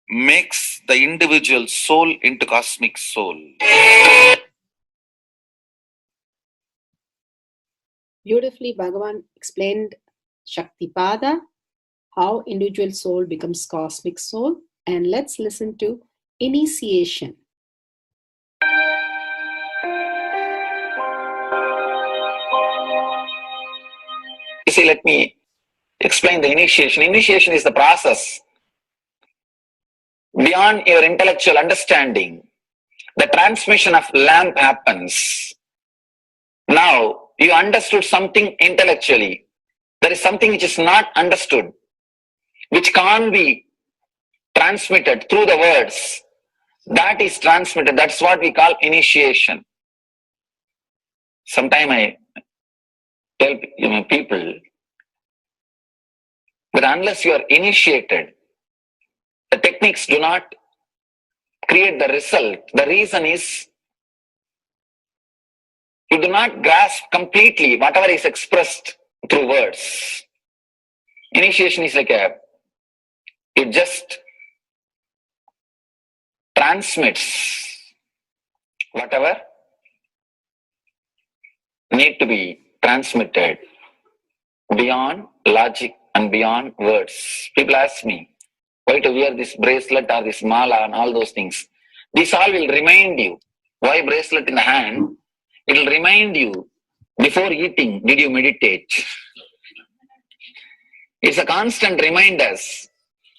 makes the individual soul into cosmic soul. Beautifully, Bhagavan explained Shaktipada, how individual soul becomes cosmic soul. And let's listen to initiation. You see, let me explain the initiation. Initiation is the process beyond your intellectual understanding. The transmission of lamp happens. Now, you understood something intellectually. There is something which is not understood, which can't be transmitted through the words. That is transmitted. That's what we call initiation. Sometimes I tell people that unless you are initiated, the techniques do not create the result. The reason is you do not grasp completely whatever is expressed through words. Initiation is like it just transmits whatever need to be transmitted beyond logic and beyond words. People ask me why to wear this bracelet or this mala and all those things. This all will remind you. Why bracelet in the hand? It will remind you, before eating, did you meditate? It's a constant reminder.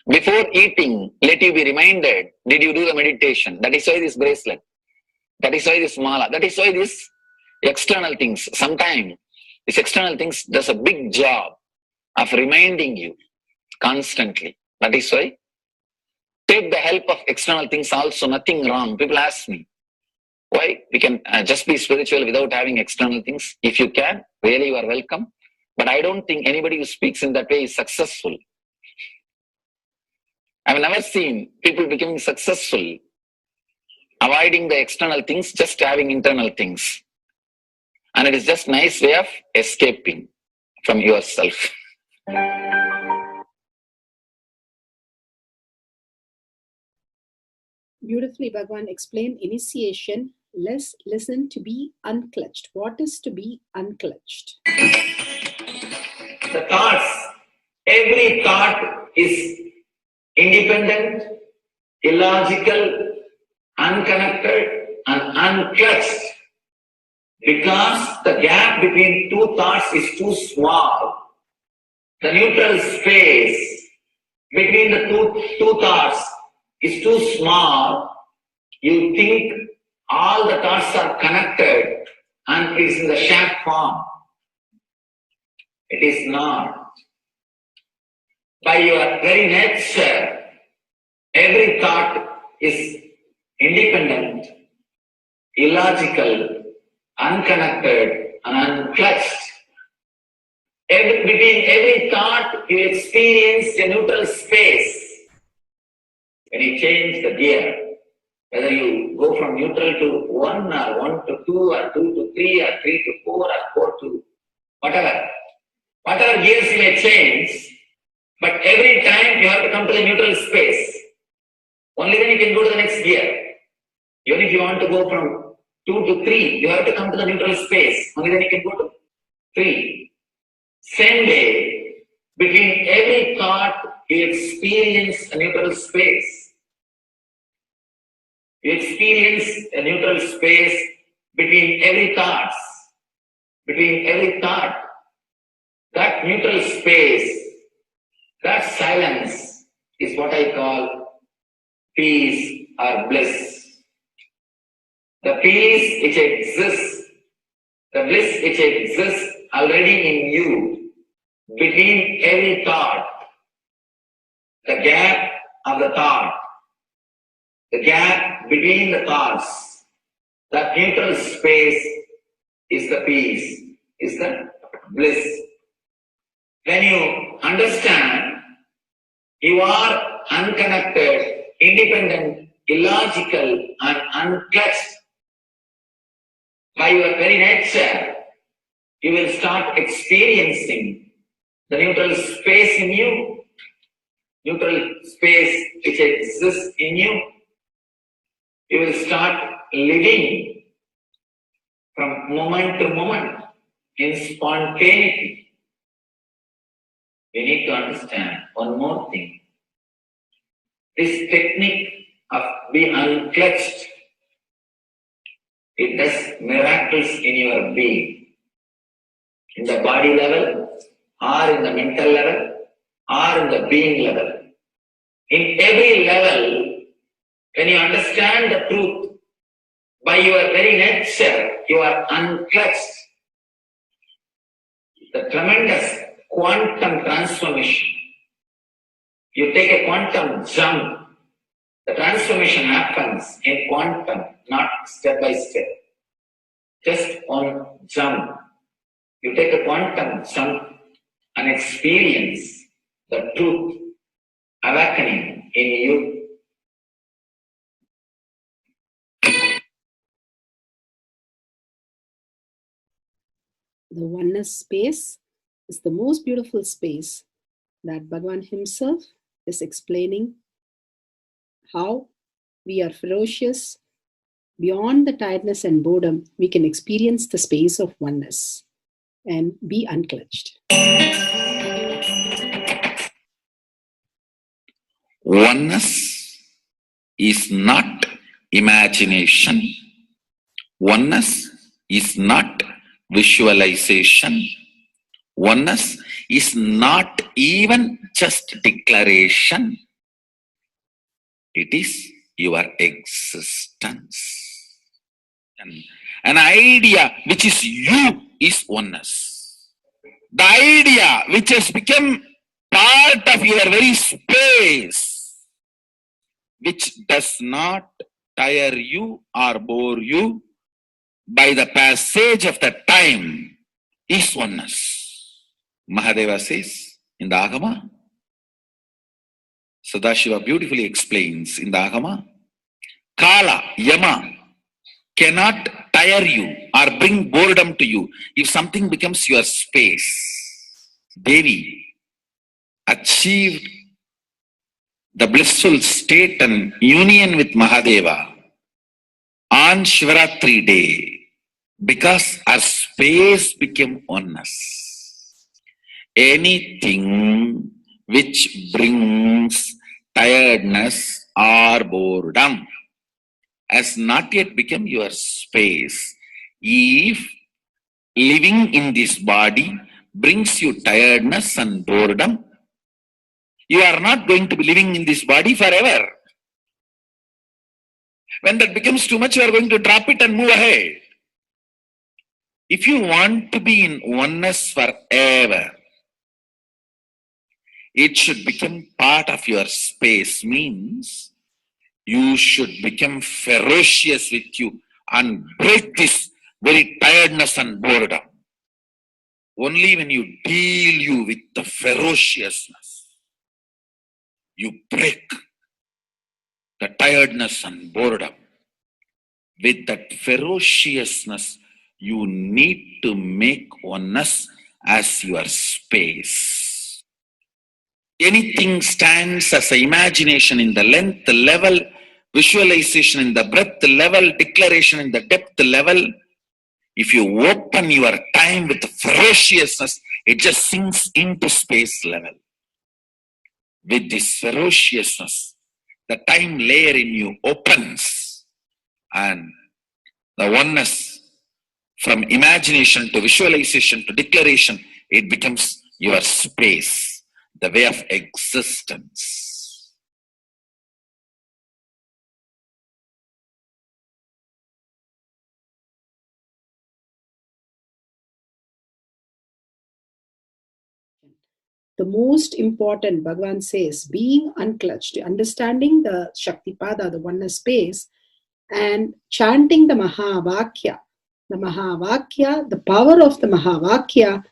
Before eating, let you be reminded, did you do the meditation? That is why this bracelet. That is why this mala. That is why this external things. Sometimes these external things does a big job of reminding you constantly. That is why take the help of external things also, nothing wrong. People ask me, why we can just be spiritual without having external things? If you can, really you are welcome. But I don't think anybody who speaks in that way is successful. I've never seen people becoming successful avoiding the external things, just having internal things. And it is just nice way of escaping from yourself. Beautifully, Bhagavan explained initiation. Let's listen to be unclutched. What is to be unclutched? The thoughts, every thought is independent, illogical, unconnected, and unclutched. Because the gap between two thoughts is too small. The neutral space between the two thoughts is too small. You think all the thoughts are connected and it is in the shape form. It is not. By your very nature, every thought is independent, illogical, unconnected, and unclutched. Between every thought, you experience a neutral space. When you change the gear, whether you go from neutral to 1 or 1 to 2 or 2 to 3 or 3 to 4 or 4 to whatever gears you may change, but every time you have to come to the neutral space. Only then you can go to the next gear. Even if you want to go from 2 to 3, you have to come to the neutral space. Only then you can go to 3. Same way, between every thought, you experience a neutral space. You experience a neutral space between every thought. between every thought. That neutral space, that silence is what I call peace or bliss. The peace which exists, the bliss which exists already in you, between every thought, the gap of the thought, the gap between the thoughts, that neutral space is the peace, is the bliss. When you understand you are unconnected, independent, illogical, and unclutched by your very nature, you will start experiencing the neutral space in you, neutral space which exists in you. You will start living from moment to moment in spontaneity. You need to understand one more thing. This technique of be unclutched, it does miracles in your being, in the body level, or in the mental level, or in the being level. In every level, when you understand the truth, by your very nature, you are unclutched. The tremendous quantum transformation. You take a quantum jump. The transformation happens in quantum, not step by step. Just one jump. You take a quantum jump and experience the truth awakening in you. The oneness space is the most beautiful space that Bhagavan himself is explaining how we are ferocious. Beyond the tiredness and boredom, we can experience the space of oneness and be unclutched. Oneness is not imagination. Oneness is not visualization. Oneness is not even just declaration. It is your existence. An idea which is you is oneness. The idea which has become part of your very space, which does not tire you or bore you by the passage of the time, is oneness. Mahadeva says in the Agama, Sadashiva beautifully explains in the Agama, Kala, Yama cannot tire you or bring boredom to you if something becomes your space. Devi achieved the blissful state and union with Mahadeva on Shivaratri day because our space became oneness. Anything which brings tiredness or boredom has not yet become your space. If living in this body brings you tiredness and boredom, you are not going to be living in this body forever. When that becomes too much, you are going to drop it and move ahead. If you want to be in oneness forever, it should become part of your space, means you should become ferocious with you and break this very tiredness and boredom. Only when you deal you with the ferociousness, you break the tiredness and boredom. With that ferociousness, you need to make oneness as your space. Anything stands as an imagination in the length level, visualization in the breadth level, declaration in the depth level. If you open your time with ferociousness, it just sinks into space level. With this ferociousness, the time layer in you opens and the oneness From imagination to visualization to declaration, it becomes your space, the way of existence. The most important, Bhagavan says, being unclutched, understanding the Shaktipada, the oneness space, and chanting the Mahavakya. The Mahavakya, the power of the Mahavakya,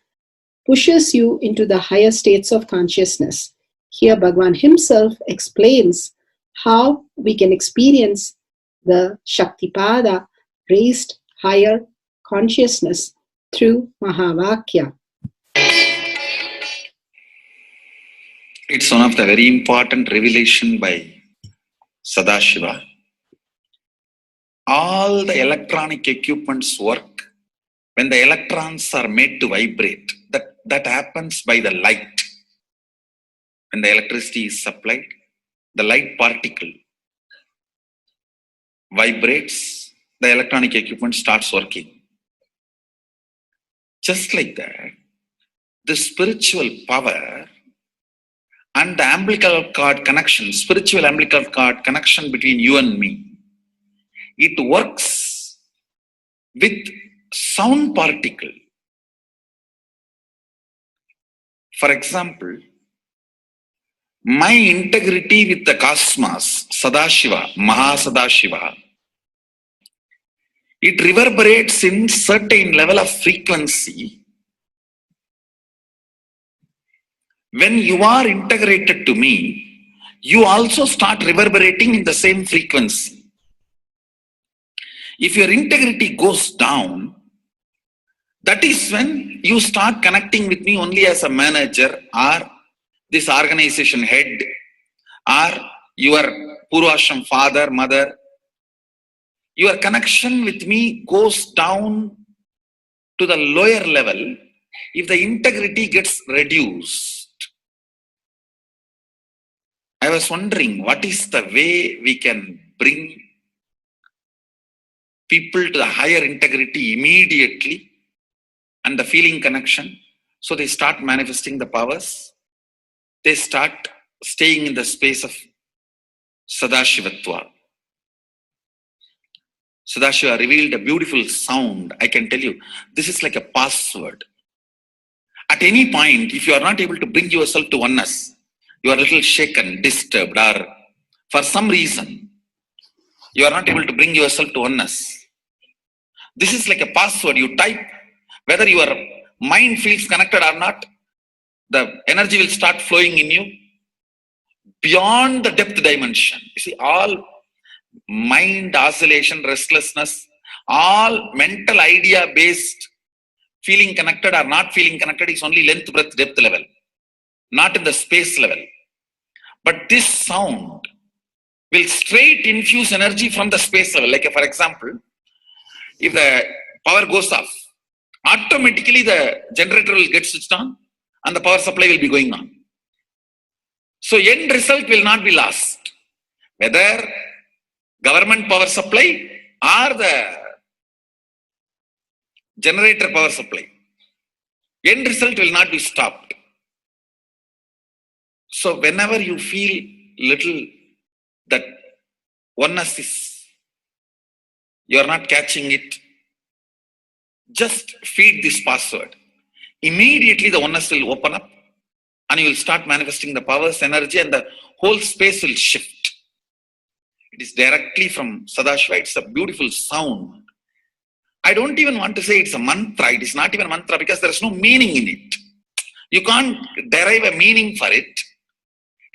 pushes you into the higher states of consciousness. Here, Bhagavan himself explains how we can experience the Shaktipada, raised higher consciousness, through Mahavakya. It's one of the very important revelation by Sadashiva. All the electronic equipments work when the electrons are made to vibrate. That happens by the light. When the electricity is supplied, the light particle vibrates, the electronic equipment starts working. Just like that, the spiritual power and the umbilical cord connection, spiritual umbilical cord connection between you and me, it works with sound particle. For example, my integrity with the cosmos, Sadashiva, Maha Sadashiva, it reverberates in certain level of frequency. When you are integrated to me, you also start reverberating in the same frequency. If your integrity goes down, that is when you start connecting with me only as a manager or this organization head or your Purvashram father, mother. Your connection with me goes down to the lower level if the integrity gets reduced. I was wondering, what is the way we can bring people to the higher integrity immediately and the feeling connection, so they start manifesting the powers, they start staying in the space of Sadashivatva. Sadashiva revealed a beautiful sound. I can tell you, this is like a password. At any point, if you are not able to bring yourself to oneness, you are a little shaken, disturbed, or for some reason, you are not able to bring yourself to oneness. This is like a password. You type, whether your mind feels connected or not, the energy will start flowing in you beyond the depth dimension. You see, all mind oscillation, restlessness, all mental idea based feeling connected or not feeling connected is only length, breadth, depth level, not in the space level. But this sound will straight infuse energy from the space level. Like, for example, if the power goes off, automatically the generator will get switched on and the power supply will be going on. So end result will not be lost. Whether government power supply or the generator power supply, end result will not be stopped. So whenever you feel little that oneness is, you are not catching it, just feed this password. Immediately the oneness will open up and you will start manifesting the powers, energy, and the whole space will shift. It is directly from Sadashiva. It's a beautiful sound. I don't even want to say it's a mantra. It is not even a mantra because there is no meaning in it. You can't derive a meaning for it.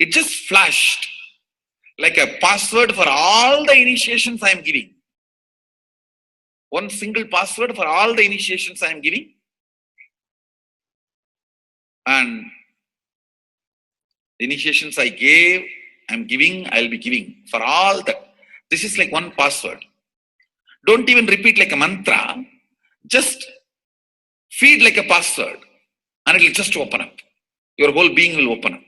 It just flashed like a password for all the initiations I am giving. One single password for all the initiations I am giving. And the initiations I gave, I am giving, I will be giving. For all that. This is like one password. Don't even repeat like a mantra. Just feed like a password. And it will just open up. Your whole being will open up.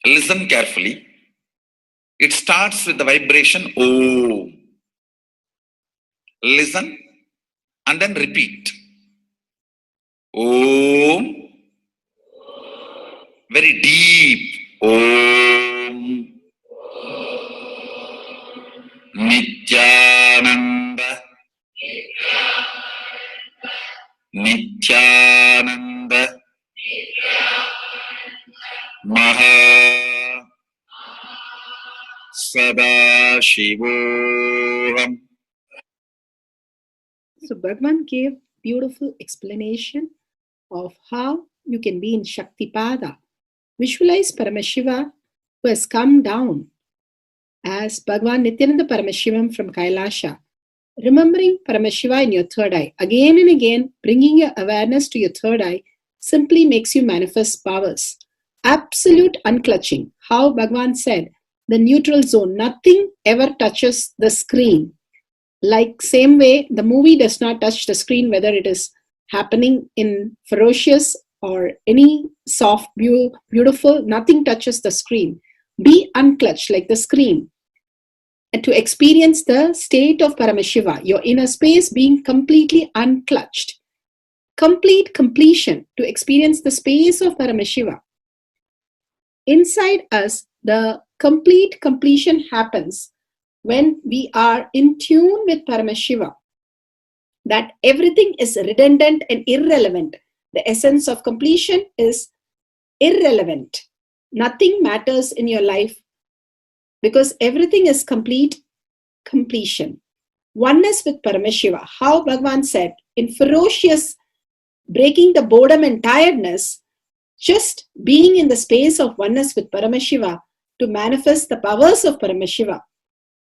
Listen carefully. It starts with the vibration Om. Listen and then repeat. Om. Very deep. Om. Nithyananda. Nithyananda. Maha Shakti. So Bhagavan gave beautiful explanation of how you can be in Shaktipada. Visualize Paramashiva who has come down as Bhagavan Nithyananda Paramashivam from Kailasha. Remembering Paramashiva in your third eye. Again and again, bringing your awareness to your third eye simply makes you manifest powers. Absolute unclutching. How Bhagavan said, the neutral zone. Nothing ever touches the screen. Like same way, the movie does not touch the screen, whether it is happening in ferocious or any soft, beautiful, nothing touches the screen. Be unclutched like the screen. And to experience the state of Paramashiva, your inner space being completely unclutched. Complete completion to experience the space of Paramashiva. Inside us, the complete completion happens when we are in tune with Paramashiva. That everything is redundant and irrelevant. The essence of completion is irrelevant. Nothing matters in your life because everything is complete completion. Oneness with Paramashiva. How Bhagavan said, in ferocious breaking the boredom and tiredness, just being in the space of oneness with Paramashiva to manifest the powers of Paramashiva.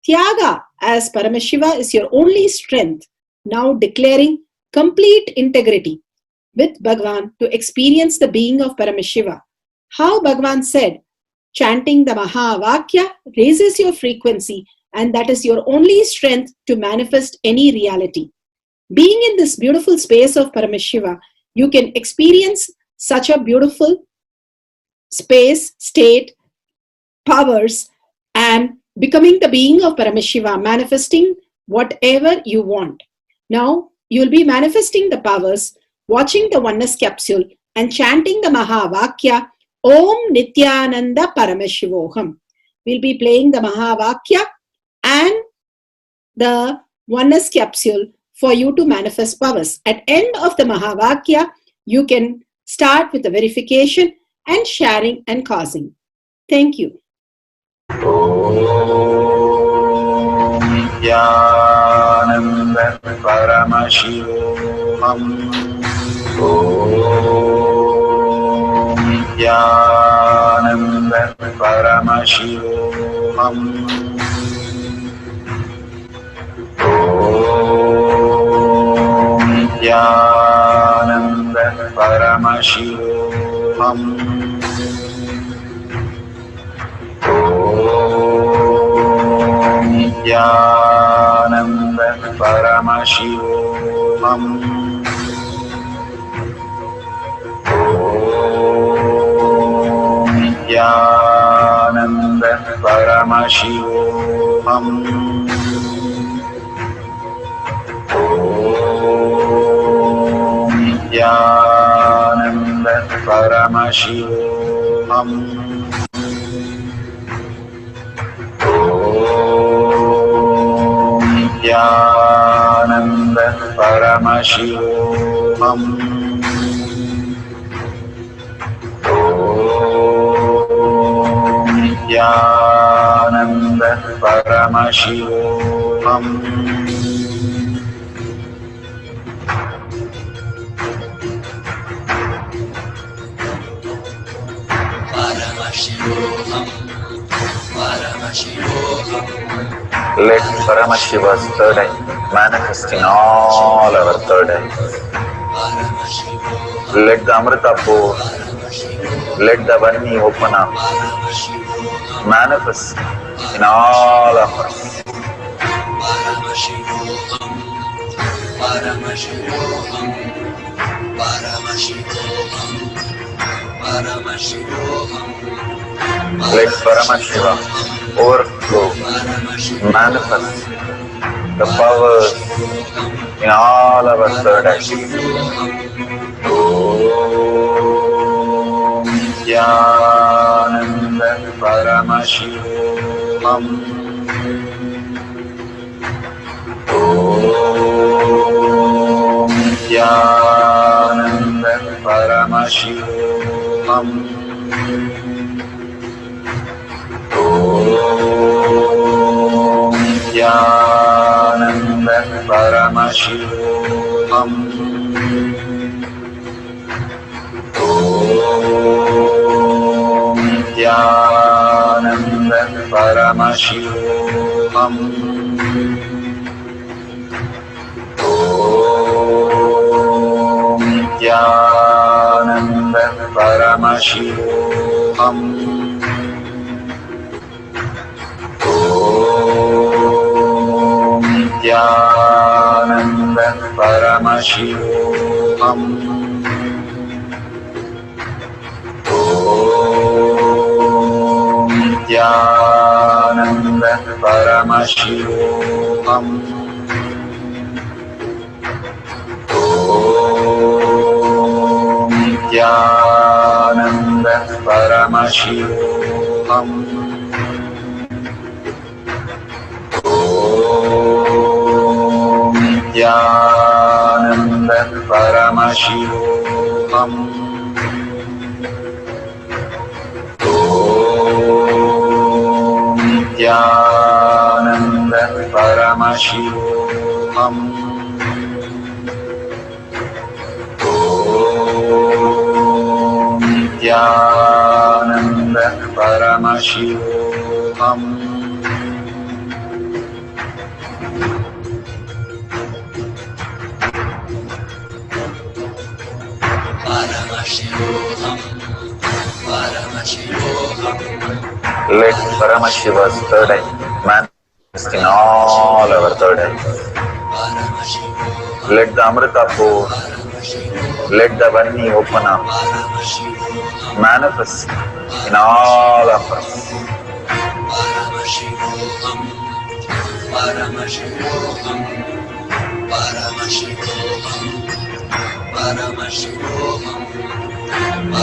Tyaga as Paramashiva is your only strength, now declaring complete integrity with Bhagavan to experience the being of Paramashiva. How Bhagavan said, chanting the Mahavakya raises your frequency, and that is your only strength to manifest any reality. Being in this beautiful space of Paramashiva, you can experience such a beautiful space, state, powers, and becoming the being of Paramashiva, manifesting whatever you want. Now, you will be manifesting the powers, watching the oneness capsule, and chanting the Mahavakya, Om Nithyananda Paramashivoham. We'll be playing the Mahavakya and the oneness capsule for you to manifest powers. At end of the Mahavakya, you can start with the verification and sharing and causing. Thank you. Nithyananda Paramashivoham. Om Nithyananda Paramashivoham. Om Nithyananda Paramashivoham. Om Nithyananda Paramashivoham. Om Nithyananda Paramashivoham. Om Nithyananda Paramashivoham. Om Nithyananda Paramashivoham. Om Nithyananda Paramashivoham. Let Paramashiva's third eye manifest in all our third eyes. Let the Amrita pour, let the Varni open up, manifest in all of us. Let Paramashiva overflow, manifest the powers in all our third eye. Om Nithyananda Paramashivam. Om Nithyananda Paramashivam. Om Nithyananda Paramashivam. Om Nithyananda Paramashivam. Om Nithyananda Paramashivam. Om Nithyananda Paramashivam. Om Nithyananda Paramashivam. Om Nithyananda Paramashivam. Om Nithyananda Paramashivam. Om Nithyananda Paramashivam. Om Nithyananda Paramashivam. Let Paramashiva's third eye manifest in all our third eyes. Let the Amrita pour, let the Vani open up, manifest in all of us.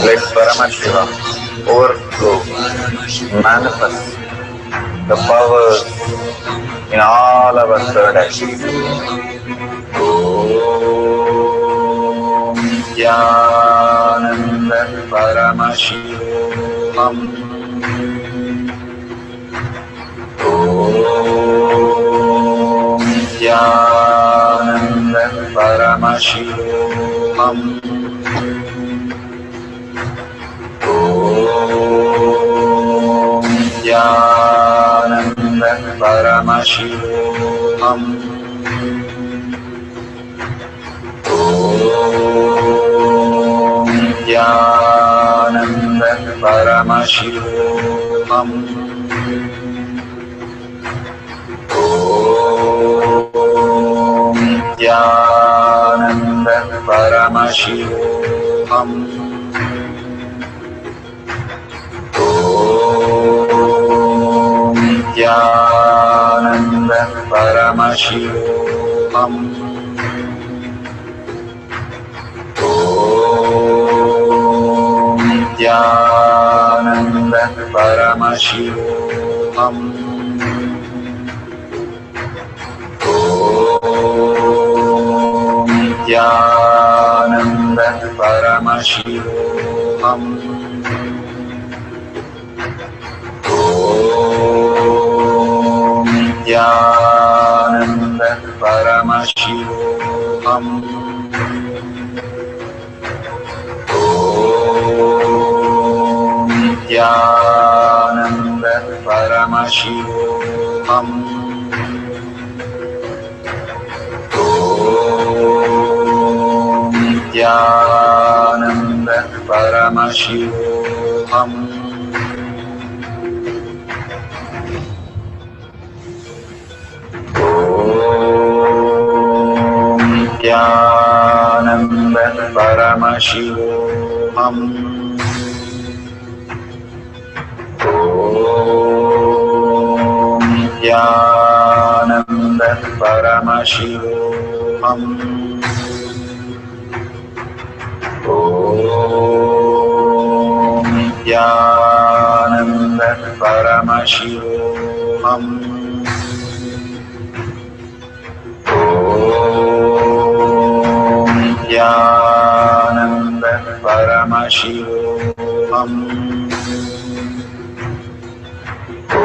Let Paramashiva overflow, manifest the powers in all our third eye. Om Nithyananda Paramashivam. Om Nithyananda Paramashivam. Om Nithyananda Paramashivam. Om Nithyananda Paramashivam. Om Nithyananda Paramashivam. Om Nithyananda Paramashivam. Om Nithyananda Paramashivam. Om Nithyananda Paramashivam. Om Nithyananda Paramashivam. Om Nithyananda Paramashivam. Om Nithyananda Paramashivam. Om Nithyananda Paramashivam. Om Nithyananda Paramashivoham. Om Nithyananda Paramashivoham. Om Nithyananda Paramashivoham. Om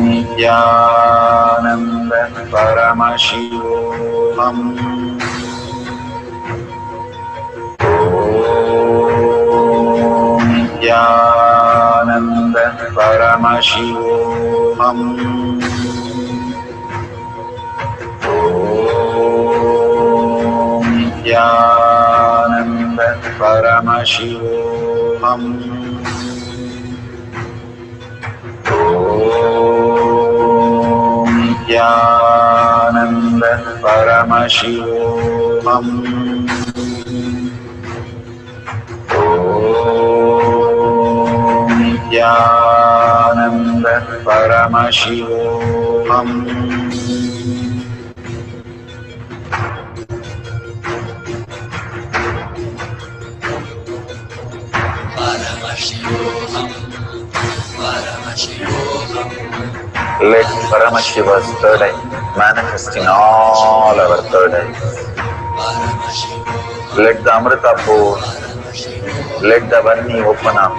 Nithyananda Paramashivoham. Om Nithyananda Paramashivoham. Om Nithyananda Paramashivoham. Om Nithyananda Paramashivoham. Om Nithyananda Paramashivoham. Let Paramashiva's third eye manifest in all our third eyes. Let the Amrita pour, let the Varni open up.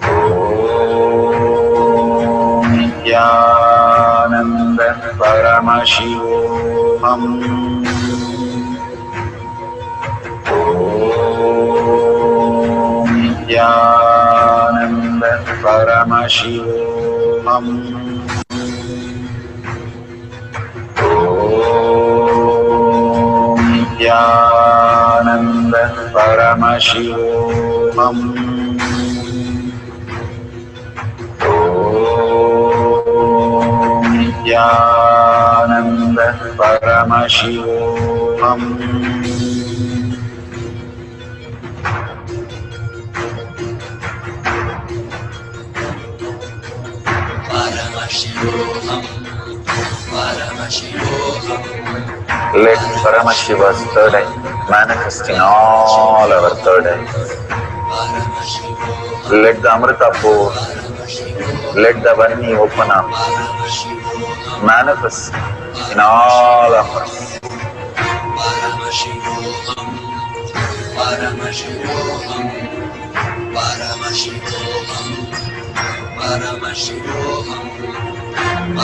Om Nithyananda Paramashivoham. Om Nithyananda Paramashivoham. Om Nithyananda Paramashivoham. Om Nithyananda Paramashivoham. Let Paramashiva's third eye manifest in all our third eyes. Let the Amrita pour, let the Varni open up, manifest in all of us.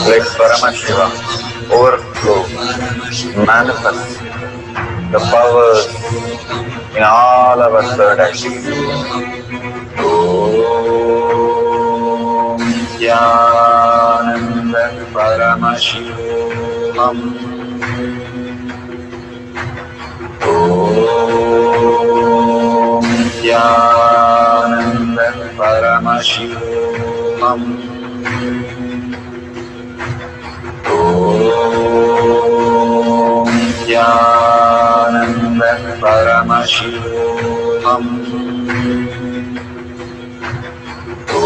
Let Paramashiva overflow, manifest the powers in all our third eyes. Om Nithyananda Paramashivoham. Om Nithyananda Paramashivoham. Om Nithyananda Paramashivoham. Om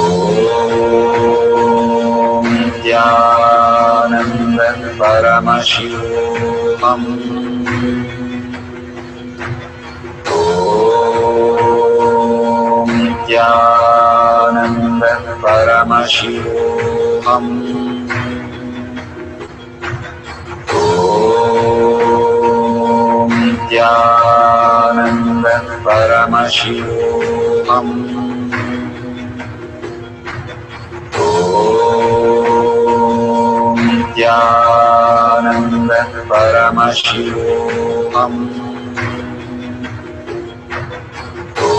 Nithyananda Paramashivoham. Om Nithyananda Paramashivoham. Om Nithyananda Paramashivoham. Om Nithyananda Paramashivoham. Om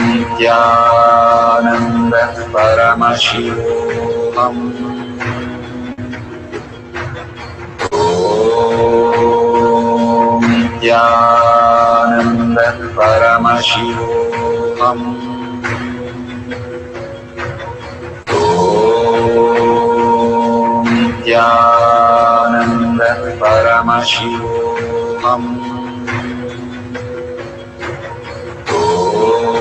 Nithyananda Paramashivoham. Om Nithyananda Paramashivoham. Om Nithyananda Paramashivoham. Om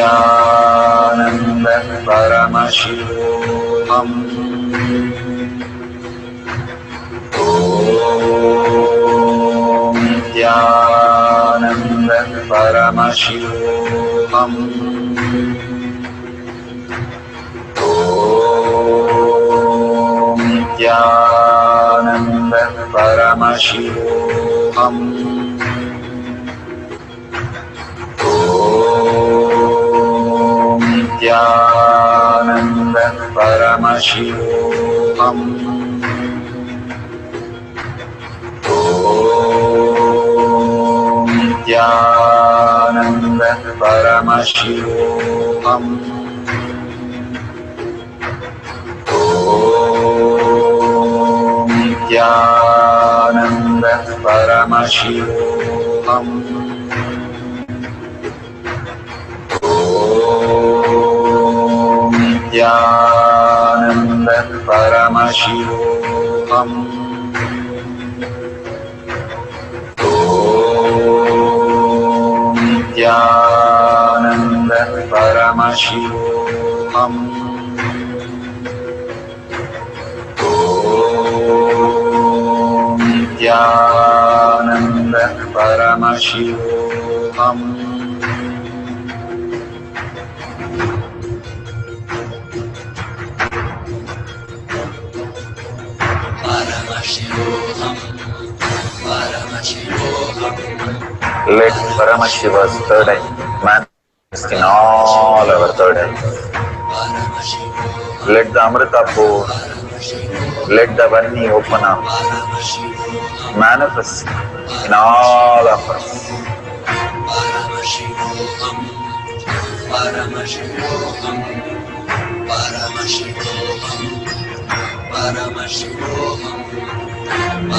Nithyananda Paramashivoham. Om Nithyananda Paramashivoham. Om Nithyananda Paramashivoham. Om Nithyananda Paramashivoham. Om Nithyananda Paramashivoham. Om Nithyananda Paramashivoham. Om Nithyananda Paramashivoham. Om Nithyananda Paramashivoham. Om Nithyananda Paramashivoham. Let Paramashiva's third eye manifest in all our third eyes. Let the Amrita pour, let the Vani open up, manifest in all of us.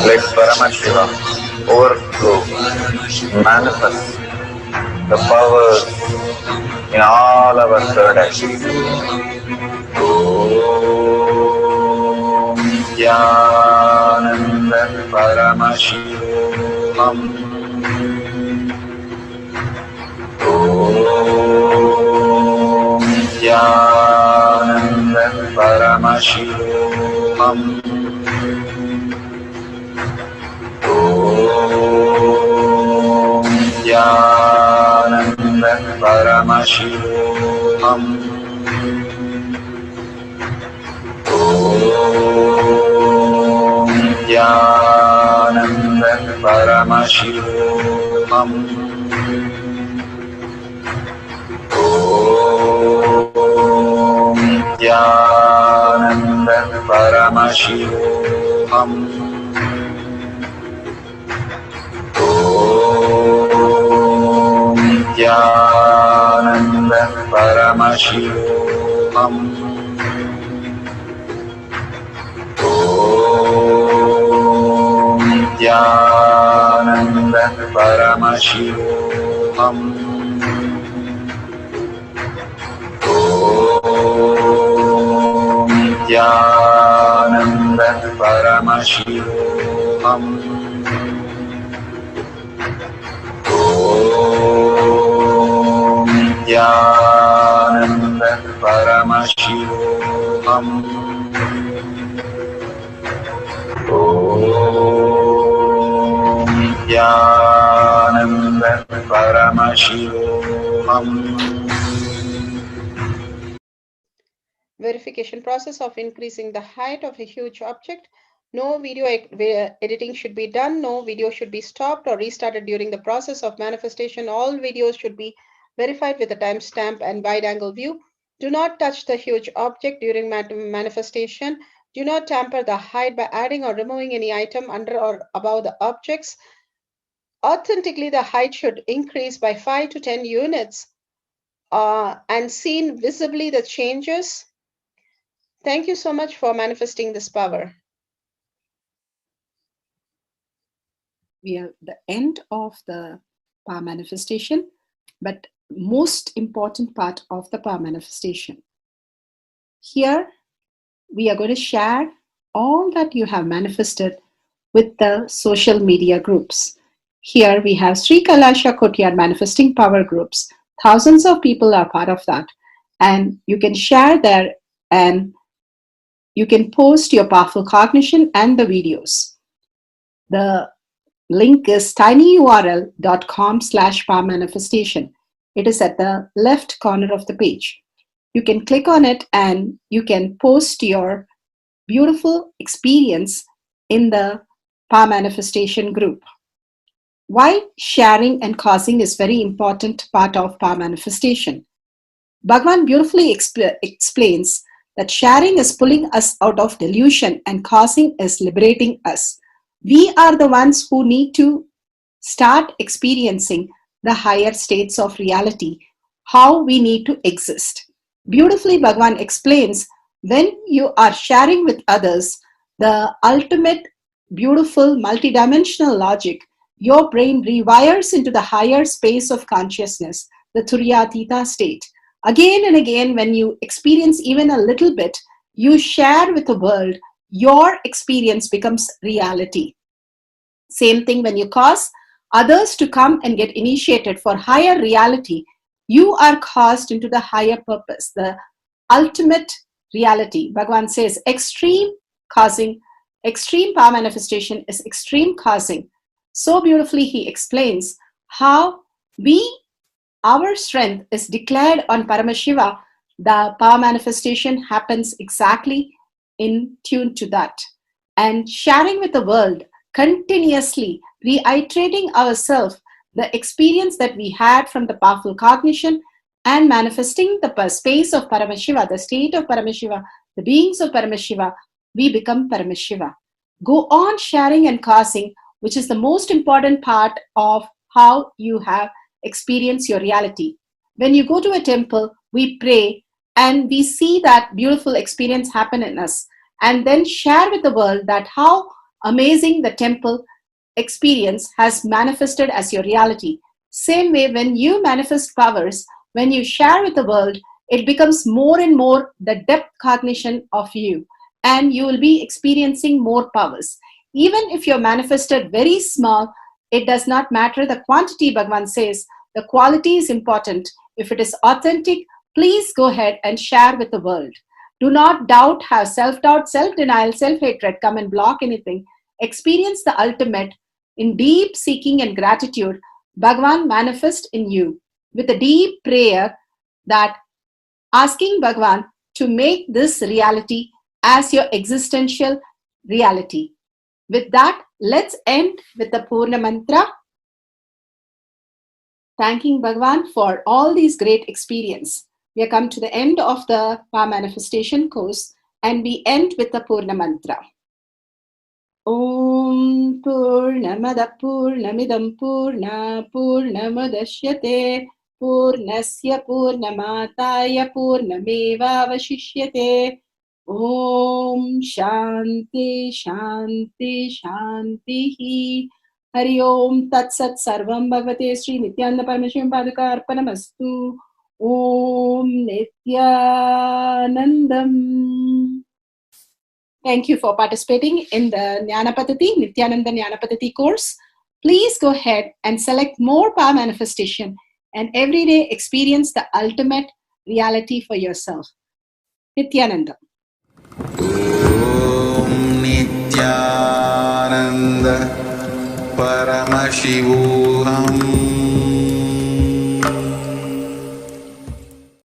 Let Paramashiva overflow, manifest the powers in all our third eyes. Om Nithyananda Paramashivoham. Om Nithyananda Paramashivoham. Om Nithyananda Paramashivoham. Om Nithyananda Paramashivoham. Om Nithyananda Paramashivoham. Om Nithyananda Paramashivoham. Om Nithyananda Paramashivoham. Om Nithyananda Paramashivoham. Om Nithyananda Paramashivoham. Om Nithyananda Paramashivoham. Verification process of increasing the height of a huge object. No video editing should be done. No video should be stopped or restarted during the process of manifestation. All videos should be verified with a timestamp and wide-angle view. Do not touch the huge object during manifestation. Do not tamper the height by adding or removing any item under or above the objects. Authentically, the height should increase by 5 to 10 units and seen visibly the changes. Thank you so much for manifesting this power. We are at the end of the power manifestation, but most important part of the power manifestation. Here, we are going to share all that you have manifested with the social media groups. Here we have Sri Kailasha Kotyar Manifesting Power groups. Thousands of people are part of that. And you can share there and you can post your powerful cognition and the videos. The link is tinyurl.com/power manifestation. It is at the left corner of the page. You can click on it and you can post your beautiful experience in the power manifestation group. Why sharing and causing is very important part of power manifestation. Bhagavan beautifully explains that sharing is pulling us out of delusion and causing is liberating us. We are the ones who need to start experiencing the higher states of reality, how we need to exist. Beautifully, Bhagavan explains when you are sharing with others the ultimate beautiful multidimensional logic, your brain rewires into the higher space of consciousness, the Turyatita state. Again and again, when you experience even a little bit, you share with the world, your experience becomes reality. Same thing when you cause others to come and get initiated for higher reality, you are caused into the higher purpose, the ultimate reality. Bhagavan says extreme causing, extreme power manifestation is extreme causing. So beautifully he explains how our strength is declared on Paramashiva. The power manifestation happens exactly in tune to that. And sharing with the world, continuously reiterating ourselves the experience that we had from the powerful cognition and manifesting the space of Paramashiva, the state of Paramashiva, the beings of Paramashiva, we become Paramashiva. Go on sharing and causing, which is the most important part of how you have experienced your reality. When you go to a temple, we pray and we see that beautiful experience happen in us, and then share with the world that how amazing the temple experience has manifested as your reality. Same way, when you manifest powers, when you share with the world, it becomes more and more the depth cognition of you, and you will be experiencing more powers. Even if you're manifested very small, it does not matter the quantity. Bhagavan says the quality is important. If it is authentic, please go ahead and share with the world. Do not doubt, have self-doubt, self-denial, self-hatred come and block anything. Experience the ultimate in deep seeking and gratitude. Bhagavan manifest in you with a deep prayer, that asking Bhagavan to make this reality as your existential reality. With that, let's end with the Purna Mantra. Thanking Bhagavan for all these great experience. We have come to the end of the Power Manifestation course, and we end with the Purna Mantra. Om Purnamada Purnamidam Purna Purnamadashyate Purnasya Purnamataya Purnameva Vashishyate. Om Shanti Shanti Shanti. Hari Om Tat Sat Sarvam Bhagavate Sri Nithyananda Parameshivam Padaka Arpanamastu. Om Nithyanandam. Thank you for participating in the Jnana Paddhati, Nithyananda Jnana Paddhati course. Please go ahead and select more power manifestation and every day experience the ultimate reality for yourself. Nithyananda. Om Nithyananda Paramashivoham